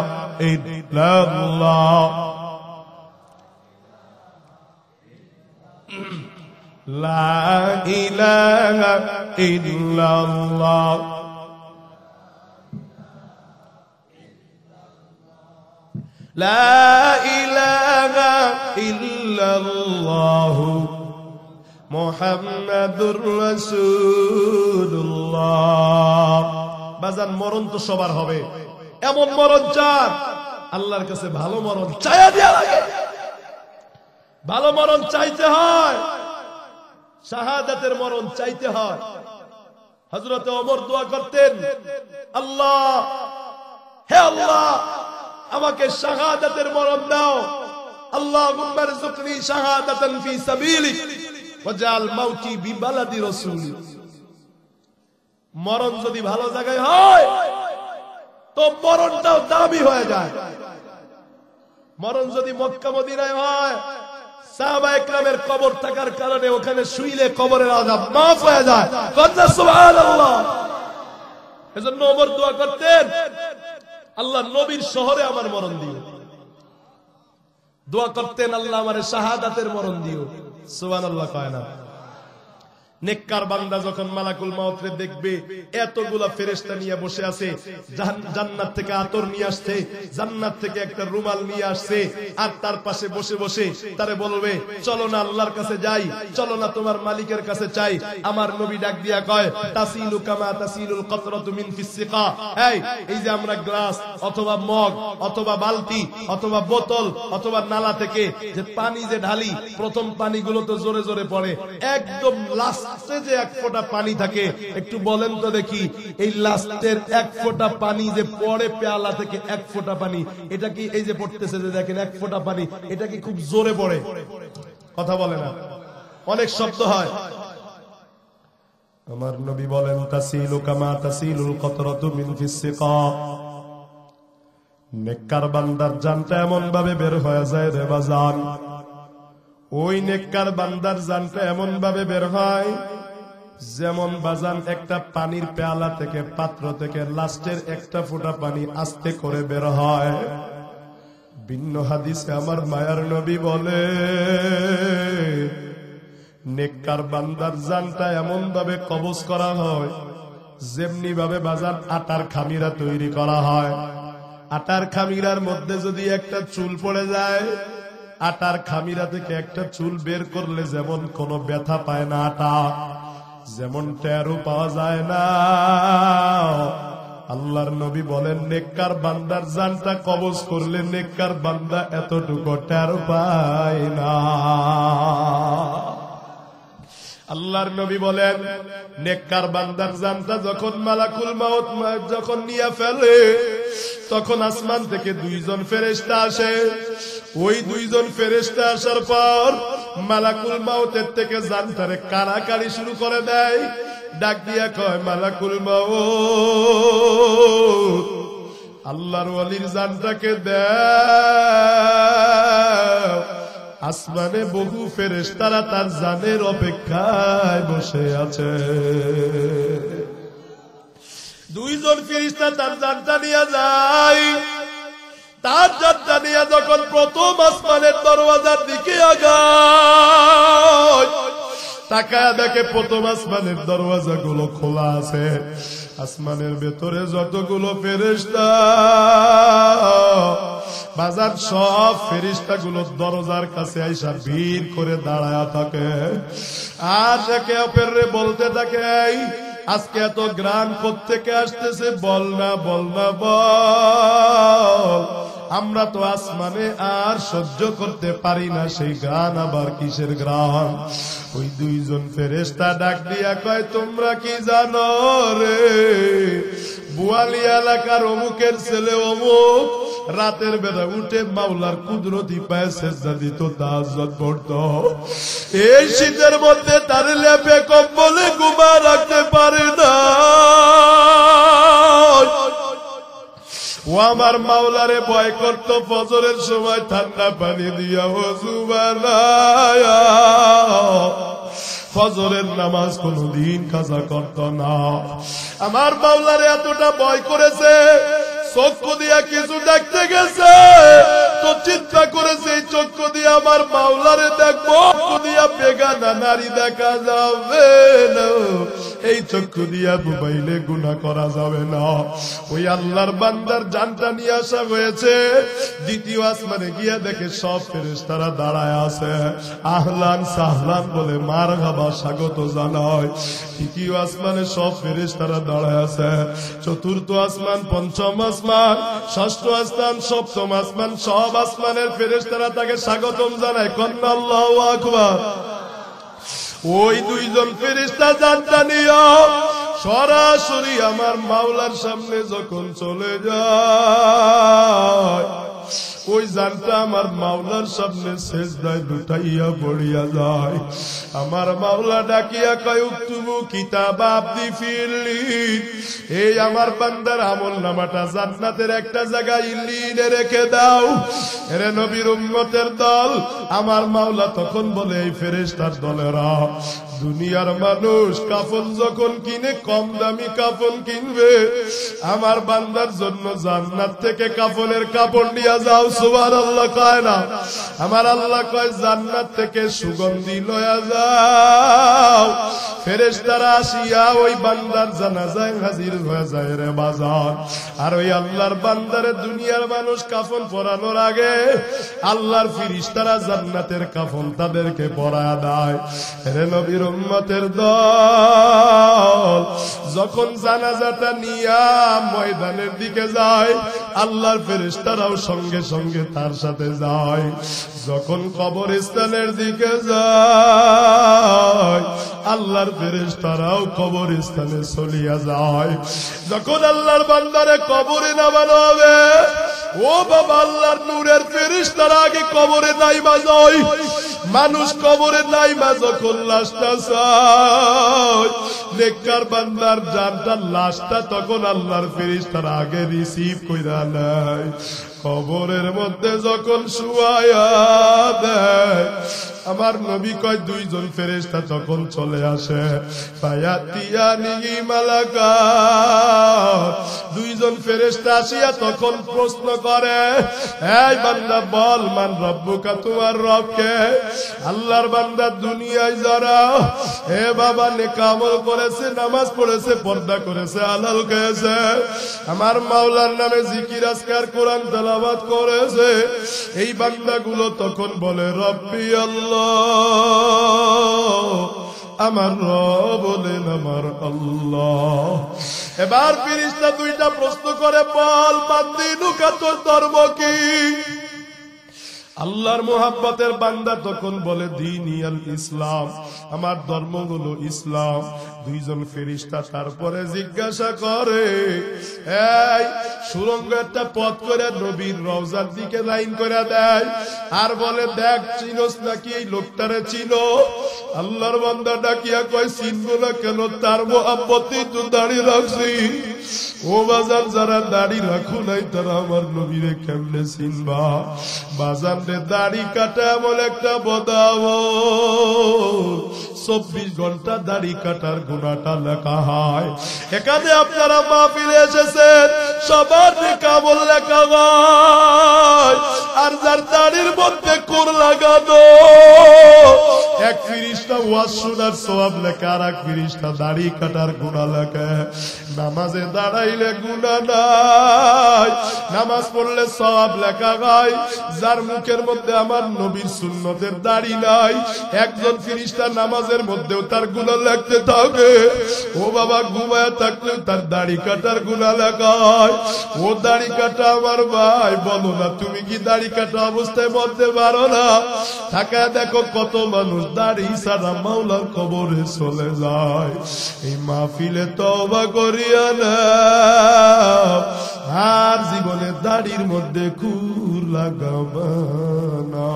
ইল্লাল্লাহ, লা ইলাহা ইল্লাল্লাহ, লা ইলাহা ইল্লাল্লাহু মুহাম্মাদুর রাসূলুল্লাহ। বাজান মরণ তো সবার হবে, এমন মরণ চান আল্লাহর কাছে ভালো মরণ চাইয়া দেয়া লাগে। ভালো মরণ চাইতে হয়, শাহাদাতের মরণ চাইতে হয়। হযরত ওমর দোয়া করতেন, আল্লাহ, হে আল্লাহ, আমাকে শাহাদাতের মরণ দাও। আল্লাহুম্মা রযুকনি শাহাদাতান ফি সাবিলিক ওয়াজআল মাউতি বিবালাদি রাসূলিক। মরণ যদি ভালো জায়গায় হয় তো মরণটাও দামি হয়ে যায়। মরণ যদি মক্কা মদিনায় হয়, সাহাবা একরামের কবর থাকার কারণে ওখানে শুইলে কবরের আযাব মাফ হয়ে যায়। কথা সুবহানাল্লাহ। এজন্য ওমর দোয়া করতেন, আল্লাহ নবীর শহরে আমার মরণ দিও। দোয়া করতেন, আল্লাহ আমারে শাহাদাতের মরণ দিও। সুবহানাল্লাহ কয় না? নেককার বান্দা যখন মালাকুল মাউতরে দেখবে, এতগুলা ফেরেশতা নিয়ে বসে আছে, জান্নাত থেকে আতর নিয়ে আসছে, জান্নাত থেকে একটা রুমাল নিয়ে আসছে, আর তার পাশে বসে বসে তারে বলবে, চলো না আল্লাহর কাছে যাই, চলো না তোমার মালিকের কাছে চাই। আমার নবী ডাক দিয়া কয়, তাসিলু কামা তাসিলুল কতরাতু মিন ফিস সিকা। এই যে আমরা গ্লাস অথবা মগ অথবা বালতি অথবা বোতল অথবা নালা থেকে যে পানি যে ঢালি, প্রথম পানিগুলো তো জোরে জোরে পড়ে, একদম লাস্ট যে এক ফোঁটা পানি থাকে। একটু বলেন তো দেখি, এই লাস্টের এক ফোঁটা পানি যে পড়ে পেয়ালা থেকে, এক ফোঁটা পানি, এটা কি এই যে পড়তেছে যে দেখেন এক ফোঁটা পানি, এটা কি খুব জোরে পড়ে? কথা বলে না, অনেক শব্দ হয়। আমার নবী বলেন, তাসিলু কামা তাসিলুল কতরাতু মিন ফিস সিকা। নেককার বান্দার জানটা এমন ভাবে বের হয়ে যায় রে বাজান, ওই নেককার বান্দার জানটা এমন ভাবে বের হয় যেমন বাজান একটা পানির পেয়ালা থেকে, পাত্র থেকে লাস্টের একটা ফোঁটা পানি আস্তে করে বের হয়। ভিন্ন হাদিসে আমার মায়ার নবী বলে, নেককার বান্দার জানটা এমন ভাবে কবজ করা হয় যেমনি ভাবে বাজান আটার খামিরা তৈরি করা হয়। আটার খামিরার মধ্যে যদি একটা চুল পড়ে যায়, আটার খামিরা থেকে একটা চুল বের করলে যেমন কোনো ব্যথা পায় না, আটা যেমন টেরও পাওয়া যায় না, আল্লাহর নবী বলেন নেককার বান্দার জানটা কবজ করলে নেককার বান্দা এতটুকু টেরও পায় না। আল্লাহর নবী বলেন, নেককার বান্দার জানটা যখন মালাকুল মাউত যখন নিয়ে ফেলে, তখন আসমান থেকে দুইজন ফেরেশতা আসে। ওই দুইজন ফেরেশতা আসার পর মালাকুল মাউতের থেকে জানটারে কাড়াকাড়ি শুরু করে দেয়। ডাক দিয়া কয়, মালাকুল মাউত, আল্লাহর ওয়ালির জানটাকে দাও। আসমানে বহু ফেরেশতারা তার জানের অপেক্ষায় বসে আছে। দুইজন ফেরেশতা তার জানটা নিয়ে যায়। তার জানটা নিয়ে যখন প্রথম আসমানের দরওয়াজার দিকে আগায়, তাকায় দেখে প্রথম আসমানের দরওয়াজাগুলো খোলা আছে। আসমানের ভেতরে যতগুলো ফেরেশতা বাজার, সব ফেরেশতাগুলো দরজার কাছে আইসা ভিড় করে দাঁড়ায় থাকে। আর একে অপরের বলতে থাকে, আজকে এত গ্রাম কোত্থেকে আসতেছে, বল না বল না বল, আমরা তো আসমানে আর সহ্য করতে পারি না সেই গান, আবার কিসের গ্রাম? ওই দুইজন ফেরেশতা ডাক দিয়া কয়, তোমরা কি জানো রে, বুয়ালি এলাকার অমুকের ছেলে অমুক রাতের বেলা উঠে মাওলার কুদরতি পায়ে সেজদা দিত, তাহাজ্জুদ পড়তো। এই শীতের মধ্যে তার লেপে কম্বলে ঘুমা রাখতে পারে না। ও আমার মাওলারে ভয় করত, ফজরের সময় ঠান্ডা পানি দিয়া ওযু বানায়া ফজরের নামাজ কোনদিন কাজা করত না। আমার মাওলারে এতটা ভয় করেছে, চক্ষু দিয়া কিছু দেখতে গেছে তো চিন্তা করেছে, এই চক্ষু দিয়ে আমার মাওলারে দেখবো, চক্ষু দিয়া বেগানা নারী দেখা যাবে না, এই চক্ষু দিয়া মোবাইলে গুনাহ করা যাবে না। ওই আল্লাহর বান্দার জানটা নিয়ে আসা হয়েছে, দ্বিতীয় আসমানে গিয়া দেখে সব ফেরেশতারা দাঁড়ায় আছে, আহলান সাহলান বলে মারহাবা স্বাগত জানায়। তৃতীয় আসমানে সব ফেরেশতারা দাঁড়ায় আছে, চতুর্থ আসমান, পঞ্চম আসমান, ষষ্ঠ আসমান, সপ্তম আসমান, সব আসমানের ফেরেশতারা তাকে স্বাগতম জানায়। কন্যা আল্লাহু আকবার। ওই দুইজন ফেরেশতা জানটা নিয়া সরাসরি আমার মাওলার সামনে যখন চলে যায়, ওই জানটা আমার মাওলার সামনে সেজদায় লুটাইয়া পড়িয়া যায়। আমার মাওলা ডাকিয়া কয়, উক্তুবু কিতাব আবদি ফিল্লি, এই আমার বান্দার আমল নামাটা জান্নাতের একটা জায়গায় ইল্লিনে রেখে দাও। এরে নবীর উম্মতের দল, আমার মাওলা তখন বলে, এই ফেরেশতার দলেরা, দুনিয়ার মানুষ কাফন যখন কিনে কম দামি কাফন কিনবে, আমার বান্দার জন্য জান্নাত থেকে কাফনের কাপড় নিয়ে যাও। সুবহানাল্লাহ কয় না? আমার আল্লাহ কয়, জান্নাত থেকে সুগন্ধি লয়া যাও। ফেরেশতারা আসিয়া ওই বান্দার জানাজায় হাজির হয়ে যায় রে বাজার। আর ওই আল্লাহর বান্দারে দুনিয়ার মানুষ কাফন পরানোর আগে আল্লাহর ফেরেশতারা জান্নাতের কাফন তাদেরকে পরায়া দেয়। রে নবীর উম্মতের দল, যখন জানাজাটা নিয়া ময়দানের দিকে যায়, আল্লাহর ফেরেশতারাও সঙ্গে সঙ্গে তার সাথে যায়। যখন কবরস্থানের দিকে যায়, আল্লাহর ফেরেশতারাও কবরস্থানে চলিয়া যায়। যখন আল্লাহর বান্দারে কবরে নামানো হবে, ও বাবা, আল্লাহর নূরের ফেরেশতারা আগে কবরে নাইমা যায়। মানুষ কবরে নাইমা যখন লাশটা চায়, নেককার বান্দার জানটা লাশটা তখন আল্লাহর ফেরেশতারা আগে রিসিভ কইরা নেয়। কবরের মধ্যে যখন শুয়ায়া দেয়, আমার নবী কয়, দুইজন ফেরেশতা তখন চলে আসে। ফায়াতিয়ানি মালাকা, দুইজন ফেরেশতা আসিয়া তখন প্রশ্ন করে, এই বান্দা বল, মান রব্বুকা, তোমার রব কে? আল্লাহর বান্দা দুনিয়ায় যারা এ বাবা নেক আমল করেছে, নামাজ পড়েছে, পর্দা করেছে, হালাল খেয়েছে, আমার মাওলার নামে জিকির আজকার কোরআন তেলাওয়াত করেছে, এই বান্দাগুলো তখন বলে, রব্বি আল্লাহ, আমার রব বলেন আমার আল্লাহ। এবার ফেরেশতা দুইটা প্রশ্ন করে, বল বান্দিনুকা, তোর ধর্ম কি? আল্লাহর মোহাব্বতের বান্দা তখন বলে, দীনিয়াল ইসলাম, আমার ধর্ম হলো ইসলাম। দুইজন ফেরেশতা তারপরে জিজ্ঞাসা করে, এই সুরঙ্গ একটা পথ করে নবীর রওজার দিকে লাইন করে দেয়, আর বলে, দেখ চিনোস নাকি এই লোকটারে? চিনো? আল্লাহর বান্দা ডাকিয়া কয়, চিনবো না কেন, তার মোহাব্বতেই তো দাঁড়িয়ে রাখছি। ও বাজান, যারা দাড়ি রাখো নাই তারা আমার নবীরে কেমনে চিনবা? বাজান রে, দাড়ি কাটা এমন একটা বদাও, 24 ঘন্টা দাড়ি কাটার গুনাহটা লেখা হয়। এখানে আপনারা মাহফিলে এসেছেন, সবার কাবল লেখা হয়। আর যার দাড়ির মধ্যে কোর লাগানো, এক ফেরেশতা ওয়াজ শোনার সওয়াব লেখে, আর এক ফেরেশতা দাড়ি কাটার গুনাহ লেখে। নামাজে দাঁড়াইলে গুনাহ নাই, নামাজ পড়লে সওয়াব লেখা হয়। যার মুখের মধ্যে আমার নবীর সুন্নতের দাড়ি নাই, একজন ফেরেশতা নামাজের মধ্যেও তার গুনাহ লিখতে থাকে। ও বাবা, ঘুমায় থাকলেও তার দাড়ি কাটার গুনাহ লেখা হয়। ও দাড়ি কাটা আমার ভাই, বলো না তুমি কি দাড়ি কাটা অবস্থায় বলতে পারো না? থাকা দেখো কত মানুষ দাড়ি ছাড়া মাওলার কবরে চলে যায়। এই মাহফিলে তওবা করিয়া নাও, আর জীবনে দাড়ির মধ্যে খুর লাগাবা না।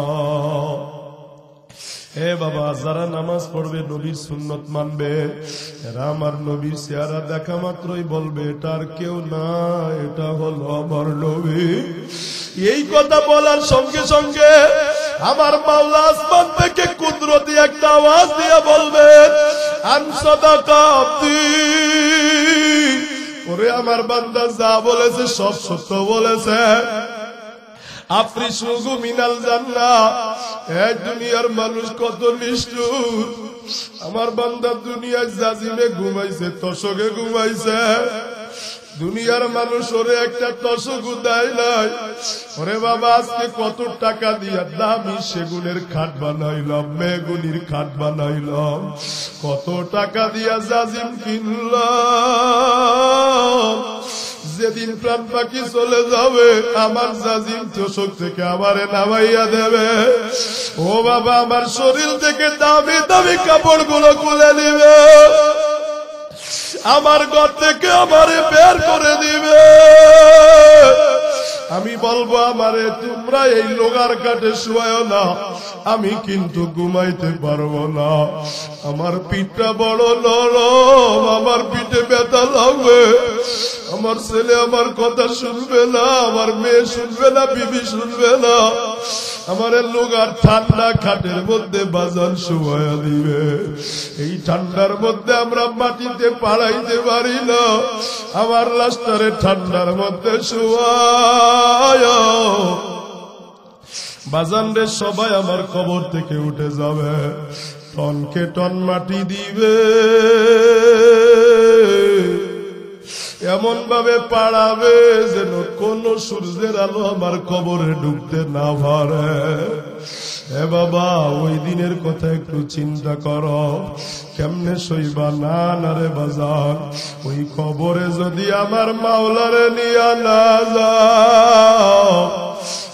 হে বাবা, যারা নামাজ পড়বে, নবীর সুন্নত মানবে, এরা আমার নবীর চেহারা দেখা মাত্রই বলবে, এটার কেউ না, এটা হলো আমার নবী। এই কথা বলার সঙ্গে সঙ্গে আমার মাওলা আসমান থেকে কুদরতি একটা আওয়াজ দিয়ে বলবেন, আনসাদাকা আব্দি, ওরে আমার বান্দা যা বলেছে সব সত্য বলেছে। আফরিসুহু মিনাল জান্নাহ, এই দুনিয়ার মানুষ কত নিষ্ঠুর। আমার বান্দা দুনিয়ায় জাজিমে ঘুমাইছে, তশকে ঘুমাইছে, দুনিয়ার মানুষ ওরে একটা তশকও দেয় নাই। ওরে বাবা আজকে কত টাকা দিয়া দামি সেগুনের খাট বানাইলাম, মেগুনির খাট বানাইলাম, কত টাকা দিয়া জাজিম কিনলাম। যেদিন প্রাণ পাখি চলে যাবে আমার জাজিম তোষক থেকে আমারে নামাইয়া দেবে। ও বাবা আমার শরীর থেকে দামি দামি কাপড়গুলো খুলে দিবে, আমার ঘর থেকে আমারে বের করে দিবে। আমি বলবো আমারে তোমরা এই লোগার কাটে শুয়ায় না, আমি কিন্তু ঘুমাইতে পারবো না। আমার পিঠটা বড় নরম, আমার পিঠে ব্যথা লাগবে। আমার ছেলে আমার কথা শুনবে না, আমার মেয়ে শুনবে না, বিবি শুনবে না। আমার লোগার ঠান্ডা খাটের মধ্যে বাজান শুয়ায়া দিবে। এই ঠান্ডার মধ্যে আমরা মাটিতে পাড়াইতে পারি না, আমার লাস্টারে ঠান্ডার মধ্যে শুয়ায়া বাজান রে সবাই আমার কবর থেকে উঠে যাবে, টনকে টন মাটি দিবে, এমন ভাবে পাড়াবে যেন কোন সূর্যের আলো আমার কবরে ঢুকতে না পারে। এ বাবা ওই দিনের কথা একটু চিন্তা করো, কেমনে সইবা না না রে বাজার। ওই কবরে যদি আমার মাওলারে নিয়া না যাও,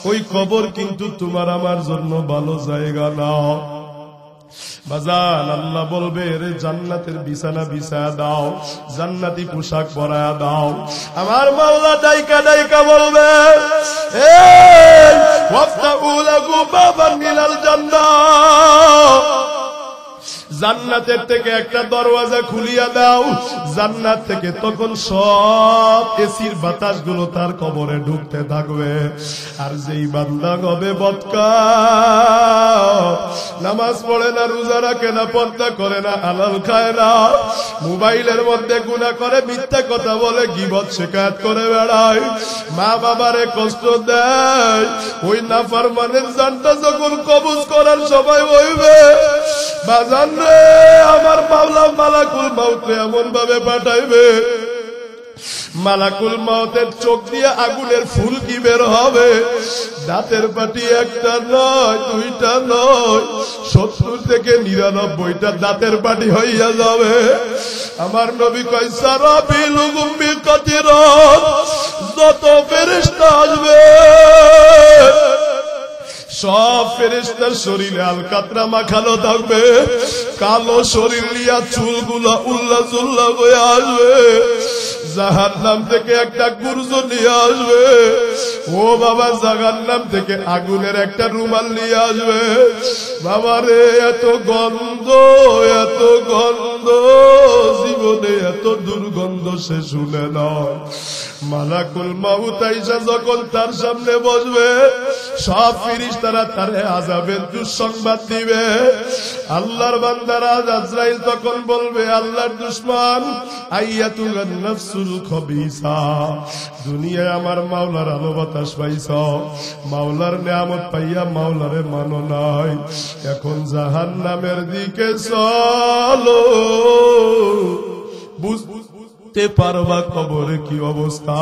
ওই কবর কিন্তু তোমার আমার জন্য ভালো জায়গা না। বাজান আল্লাহ বলবে রে জান্নাতের বিছানা বিছায়া দাও, জান্নাতি পোশাক পরায়া দাও। আমার মাওলা ডাইকা ডাইকা বলবে এই ওয়াফতাউ লাহু বাবান মিনাল জান্নাহ, জান্নাতের থেকে একটা দরওয়াজা খুলিয়া দাও। জান্নাত থেকে তখন সব এসির বাতাসগুলো তার কবরে ঢুকতে থাকবে। আর যেই বান্দা হবে বদকার, নামাজ পড়ে না, রোজা রাখে না, পর্দা করে না, হালাল খায় না, মোবাইলের মধ্যে গুনাহ করে, মিথ্যা কথা বলে, গীবত শিকায়ত করে বেড়ায়, মা বাবারে কষ্ট দেয়, ওই নাফরমানের জানটা যখন কবজ করার সময় হইবে বাজান রে, আমার মাওলা মালাকুল মাউত এমন ভাবে পাঠাইবে, মালাকুল মাউতের চোখ দিয়ে আগুনের ফুলকি বের হবে। দাঁতের পাটি একটা নয়, দুইটা নয়, 70 থেকে 99টা দাঁতের পাটি হইয়া যাবে। আমার নবী কয় সারাবিল গুম্বি কাতিরাত, যত ফেরেশতা আসবে সব ফেরেশতার শরীরে আলকাতরা মাখানো থাকবে, কালো শরীর নিয়া চুলগুলা উল্লা চুল্লা হয়ে আসবে। জাহান্নাম থেকে একটা গুর্জ নিয়ে আসবে, ও বাবা জাহান্নাম থেকে আগুনের একটা রুমাল নিয়ে আসবে। বাবা রে এত গন্ধ, এত গন্ধ, জীবনে এত দুর্গন্ধ সে শুনে নয়। মালাকুল মাউত আইসা যখন তার সামনে বসবে, সব ফেরেশতারা তারে আযাবের দুঃসংবাদ দিবে। আল্লাহর বান্দারা আজরাইল তখন বলবে আল্লাহর দুশমন আইয়াতুন নাফসুল খবিসা, দুনিয়ায় আমার মাওলার আলো বাতাস পাইছ, মাওলার নিয়ামত পাইয়া মাওলারে মানো নাই, এখন জাহান্নামের দিকে চলো, বুঝতে পারবা কবরে কি অবস্থা।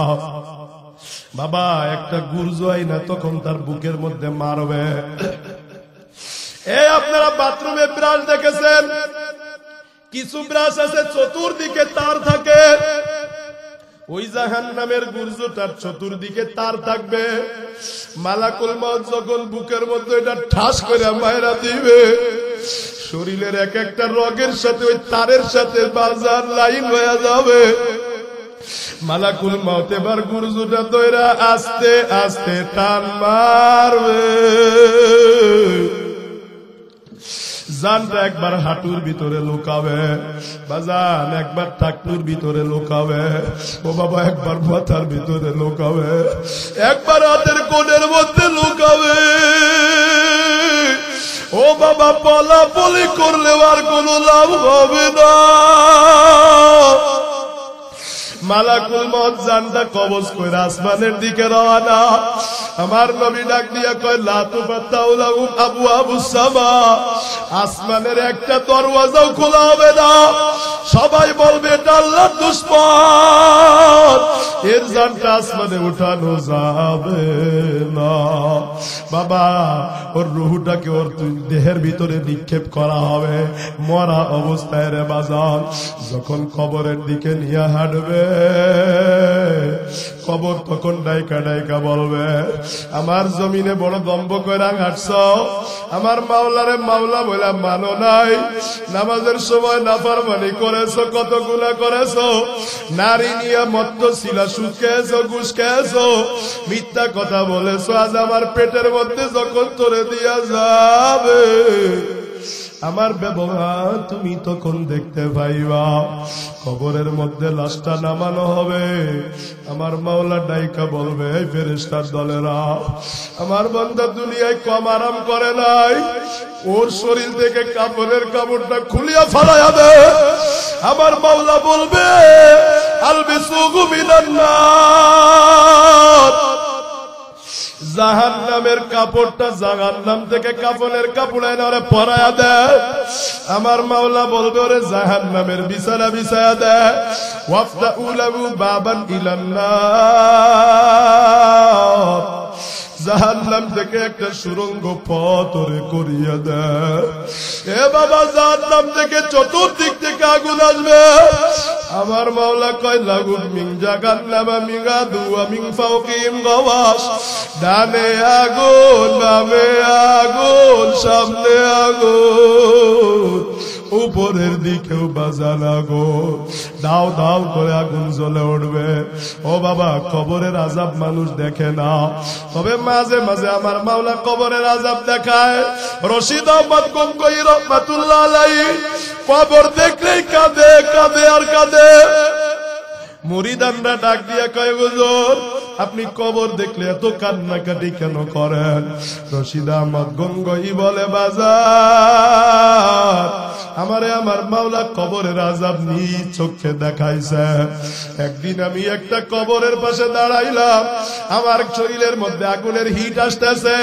বাবা একটা গুর্জ আইনা তখন তার বুকের মধ্যে মারবে। আপনারা বাথরুমে ব্রাশ দেখেছেন, কিছু ব্রাশ আছে চতুর্দিকে তার থাকে, ওই জাহান্নামের গুর্জটার চতুর্দিকে তার থাকবে। মালাকুল মাউত যখন বুকের মধ্যে এটা ঠাস করে মায়েরা দিবে, শরীরের এক একটা রগের সাথে ওই তারের সাথে বাজার লাইন হয়ে যাবে। মালাকুল মাউত এবার গুর্জটা দইরা আস্তে আস্তে টান মারবে। জানটা একবার হাঁটুর ভিতরে লুকাবে, বাজান একবার টাকনুর ভিতরে লুকাবে, ও বাবা একবার মাথার ভিতরে লুকাবে, একবার হাতের কোণের মধ্যে লুকাবে। ও বাবা বলা বলি করলে আর কোনো লাভ হবে না। মালাকুল মউত জানটা কবজ কইরা আসমানের দিকে রওনা। আমার নবী ডাক দিয়া কয় লা তুফাত্তাহু লাহুম আবওয়াবুস সামা, আসমানের একটা দরওয়াজাও খোলা হবে না। সবাই বলবে এটা আল্লাহর দুশমন, এর জানটা আসমানে উঠানো যাবে না। বাবা ওর রূহটাকে ওর দেহের ভিতরে নিক্ষেপ করা হবে মরা অবস্থায় রে বাজান। যখন কবরের দিকে নিয়ে হাঁটবে কবর তখন ডাইকা ডাইকা বলবে আমার জমিনে বড় দম্ভ কইরা হাঁটছ, আমার মাওলারে মাওলা বলে মানো নাই, নামাজের সময় নাফরমানি করেছো, কত গুনাহ করেছো, নারী নিয়ে মত্ত ছিলা, সুদ খেয়েছো, ঘুষ খেয়েছো, মিথ্যা কথা বলেছো। আজ আমার পেটের মধ্যে যখন তোরে দিয়া যাবে আমার ব্যবহার তুমি তখন দেখতে পাইবা। কবরের মধ্যে লাশটা নামানো হবে, আমার মাওলা ডাইকা বলবে এই ফেরেশতার দলেরা আমার বান্দা দুনিয়ায় কম আরাম করে নাই, ওর শরীর থেকে কাপড়ের কাপড়টা খুলিয়া ফালাইয়া দে। আমার মাওলা বলবে আলবিসুহু মিনান নার, জাহান্নামের কাপড়টা জাহান্নাম থেকে কাফনের কাপড় এনে ওরে পরায়া দেয়। আমার মাওলা বলবে ওরে জাহান্নামের বিছানা বিছায়া দেয়। ওয়াফতাউ লাহু বাবান ইলান নার, জাহান্নাম থেকে একটা সুরঙ্গ পথ ওরে করিয়া দেয়। এ বাবা জাহান্নাম থেকে চতুর্দিক থেকে আগুন আসবে। আমার মাওলা কয় লাগুন মিন জাহান্নামা মিন আদুয়া মিন ফাওকিহিম গাওয়াশ, ডানে আগুন বামে আগুন সামনে আগুন উপরের দিকেও বাজান আগুন, দাও দাও করে আগুন জ্বলে উঠবে। ও বাবা কবরের আযাব মানুষ দেখে না, তবে মাঝে মাঝে আমার মাওলা কবরের আযাব দেখায়। রশিদ আহমদ গঙ্গোই রহমাতুল্লাহ আলাইহি কবর দেখলেই কাঁদে কাঁদে আর কাঁদে। মুরিদানরা ডাক দিয়া কয় হুজুর আপনি কবর দেখলে এত কান্নাকাটি কেন করেন? রশিদ আহমদ গঙ্গোই বলে বাজার আমারে আমার মাওলা কবরের আযাব নিজ চোখে দেখাইছে। একদিন আমি একটা কবরের পাশে দাঁড়াইলাম, আমার শরীরের মধ্যে আগুনের হিট আসতেছে।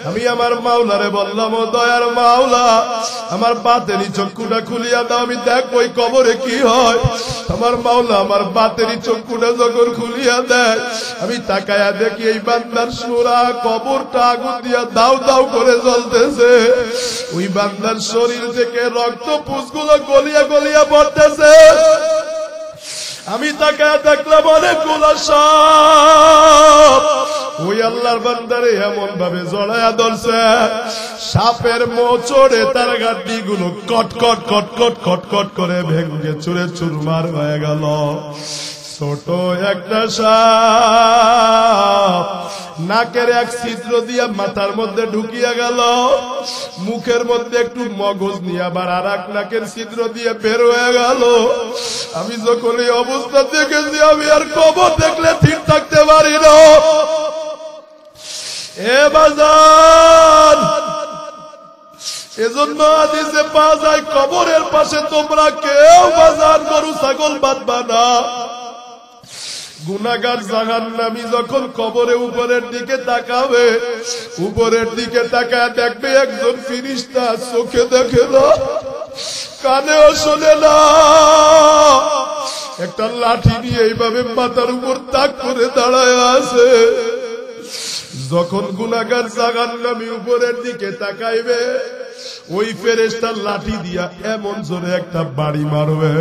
আমি আমার মাওলারে বললাম ও দয়ার মাওলা আমার বাতেরি চক্ষুটা খুলিয়া দাও, আমি দেখ ওই কবরে কি হয়। আমার মাওলা আমার বাতেরি চক্ষুটা যখন খুলিয়া দেয় আমি তাকায়া দেখি এই বান্দার সুরা কবরটা আগুন দিয়া দাও দাও করে জ্বলতেছে। ওই বান্দার শরীর থেকে রক্ত পুষগুলো গলিয়া গলিয়া পড়তেছে। আমি তাকায়া দেখলাম অনেকগুলো সাপ ওই আল্লাহর বান্দারে এমন ভাবে জড়ায়া ধরছে, সাপের মোচড়ে তার গাড্ডি গুলো কট কট কট কট কট কট করে ভেঙে চুরে চুরমার হয়ে গেল। ছোট একটা সাপ নাকের এক ছিদ্র দিয়া মাথার মধ্যে ঢুকিয়া গেল, মুখের মধ্যে একটু মগজ নিয়ে আবার আর এক নাকের ছিদ্র দিয়ে বের হয়ে গেল। আমি যখন এই অবস্থা দেখেছি আমি আর কবর দেখলে ঠিক থাকতে পারি না। এ বাজার এজন্য হাদিসে পাওয়া যায় কবরের পাশে তোমরা কেউ বাজার গরু ছাগল বাঁধবা না। গুনাহগার জাহান্নামী যখন কবরে উপরের দিকে তাকাবে, উপরের দিকে তাকায় দেখবে একজন ফেরেশতা চোখে দেখে না, কানেও শোনে না, একটা লাঠি নিয়ে এইভাবে মাথার উপর তাক করে দাঁড়ায় আছে। যখন গুনাহগার জাহান্নামী উপরের দিকে তাকাইবে ওই ফেরেশতার লাঠি দিয়া এমন জোরে একটা বাড়ি মারবে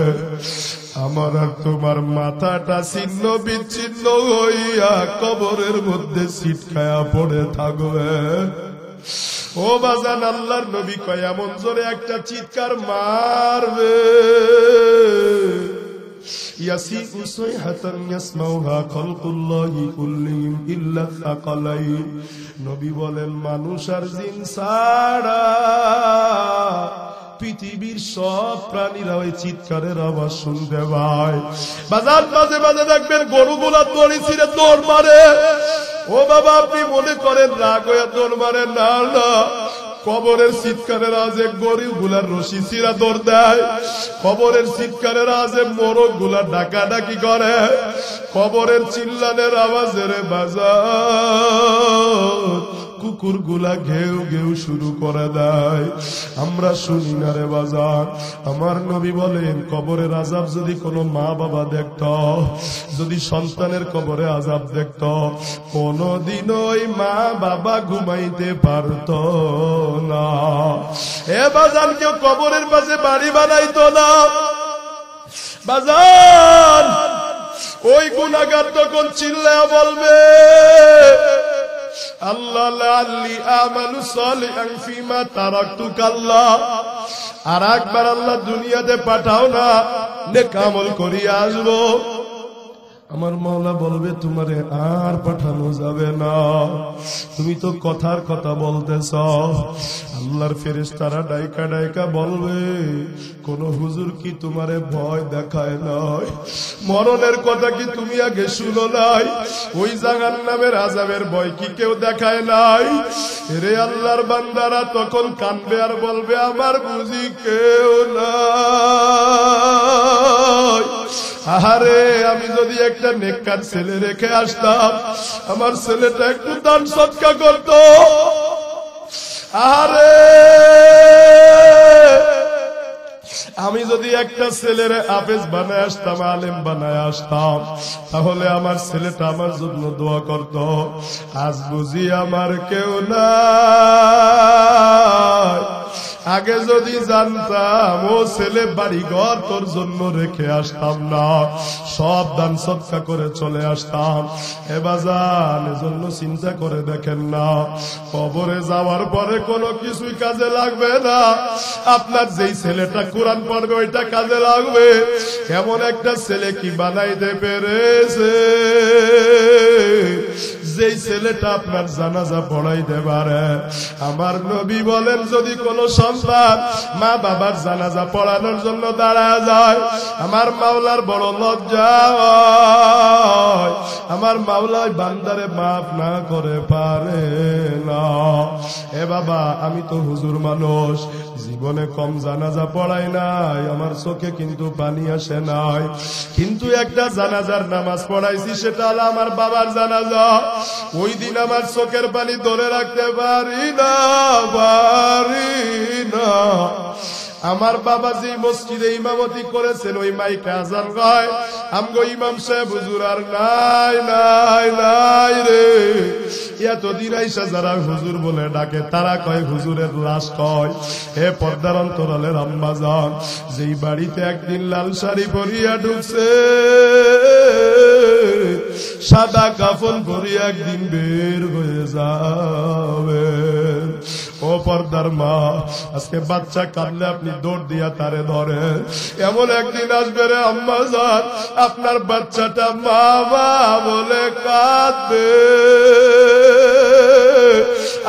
আমার আর তোমার মাথাটা ছিন্ন বিচ্ছিন্ন হইয়া কবরের মধ্যে ছিটকায়া পড়ে থাকবে। ও বাজান আল্লাহর নবী কয় এমন জোরে একটা চিৎকার মারবে ইয়াসিউ সাইহাতান ইয়াসমাউহা খালকুল্লাহি কুল্লিহিম ইল্লা সাকালাইন। নবী বলেন মানুষ আর জিন ছাড়া পৃথিবীর সব প্রাণীরা ওই চিৎকারের আওয়াজ শুনতে পায়। বাজার মাঝে মাঝে দেখবেন গরুগুলা দড়ি ছিঁড়ে দৌড় মারে। ও বাবা আপনি মনে করেন রাগ হয়ে দৌড় মারে না, না কবরের চিৎকারের আওয়াজে গরুগুলার রশি ছিঁড়া দৌড় দেয়, কবরের চিৎকারের আওয়াজে মোরগ গুলা ডাকাডাকি করে, কবরের চিল্লানের আওয়াজে রে বাজার কুকুর গুলা ঘেউ ঘেউ শুরু করে দেয়। আমরা শুনি না রে বাজার। আমার নবী বলেন, কবরের আযাব যদি কোনো মা বাবা দেখত, যদি সন্তানের কবরে আযাব দেখত, কোনদিন ওই মা বাবা ঘুমাইতে পারত না। এ বাজান, কেউ কবরের পাশে বাড়ি বানাইতো না বাজান। ওই গুনাহগার তখন চিল্লায়া বলবে, আল্লাহ লাল্লি আমালু সালিহান ফিমা তারাকতুক। আল্লাহ আর একবার আল্লাহ দুনিয়াতে পাঠাও না, নেক আমল করিয়া আসবো। আমার মাওলা বলবে, তোমারে আর পাঠানো যাবে না, তুমি তো কথার কথা বলতেছ। আল্লাহর ফেরেশতারা ডাইকা ডাইকা বলবে, কোন হুজুর কি তোমারে ভয় দেখায় নাই? মরণের কথা কি তুমি আগে শুনো নাই? ওই জাহান্নামের আযাবের ভয় কি কেউ দেখায় নাই? রে আল্লাহর বান্দারা তখন কাঁদবে আর বলবে, আমার বুঝি কেউ নাই। আহারে, আমি যদি একটা নেককার ছেলে রেখে আসতাম, আমার ছেলেটা একটু দান সদকা করত। আহারে, আমি যদি একটা ছেলের হাফেজ বানায় আসতাম, আলেম বানায় আসতাম, তাহলে আমার ছেলেটা আমার জন্য দোয়া করত। আজ বুঝি আমার কেউ নাই। আগে যদি জানতাম ও ছেলে বাড়ি ঘর তোর জন্য রেখে আসতাম না, সব দান সদকা করে চলে আসতাম। এ বাজান, এজন্য চিন্তা করে দেখেন না, কবরে যাওয়ার পরে কোনো কিছুই কাজে লাগবে না। আপনার যেই ছেলেটা কোরআন পড়বে ওইটা কাজে লাগবে। এমন একটা ছেলে কি বানাইতে পেরেছে যেই ছেলেটা আপনার জানাজা পড়াইতে পারে। আমার নবী বলেন, যদি কোনো সন্তান মা বাবার জানাজা পড়ানোর জন্য দাঁড়ায় যায়, আমার মাওলার বড় লজ্জা হয়। আমার মাওলা বান্দারে মাফ না করে পারে না। এ বাবা, আমি তো হুজুর মানুষ, জীবনে কম জানাজা পড়াই নাই, আমার চোখে কিন্তু পানি আসে নাই। কিন্তু একটা জানাজার নামাজ পড়াইছি, সেটা হলো আমার বাবার জানাজা। ওই দিন আমার চোখের পানি ধরে রাখতে পারি না। আমার বাবা যে মসজিদে ইমামতি করেছেন, ওই মাইকে আজান গায়, আমগো ইমাম সাহেব হুজুর আর নাই নাই নাই রে। এতদিন আইসা যারা হুজুর বলে ডাকে, তারা কয় হুজুরের লাশ কয়। হে পর্দার অন্তরালের আম্মা জান, যেই বাড়িতে একদিন লাল শাড়ি পরিয়া ঢুকছে, সাদা কাফন পরিয়া একদিন বের হয়ে যাবে। ও পর্দার মা, আজকে বাচ্চা কাঁদলে আপনি দৌড় দিয়া তারে ধরে, এমন একদিন আসবে রে আম্মা জান, আপনার বাচ্চাটা মা মা বলে কাঁদবে,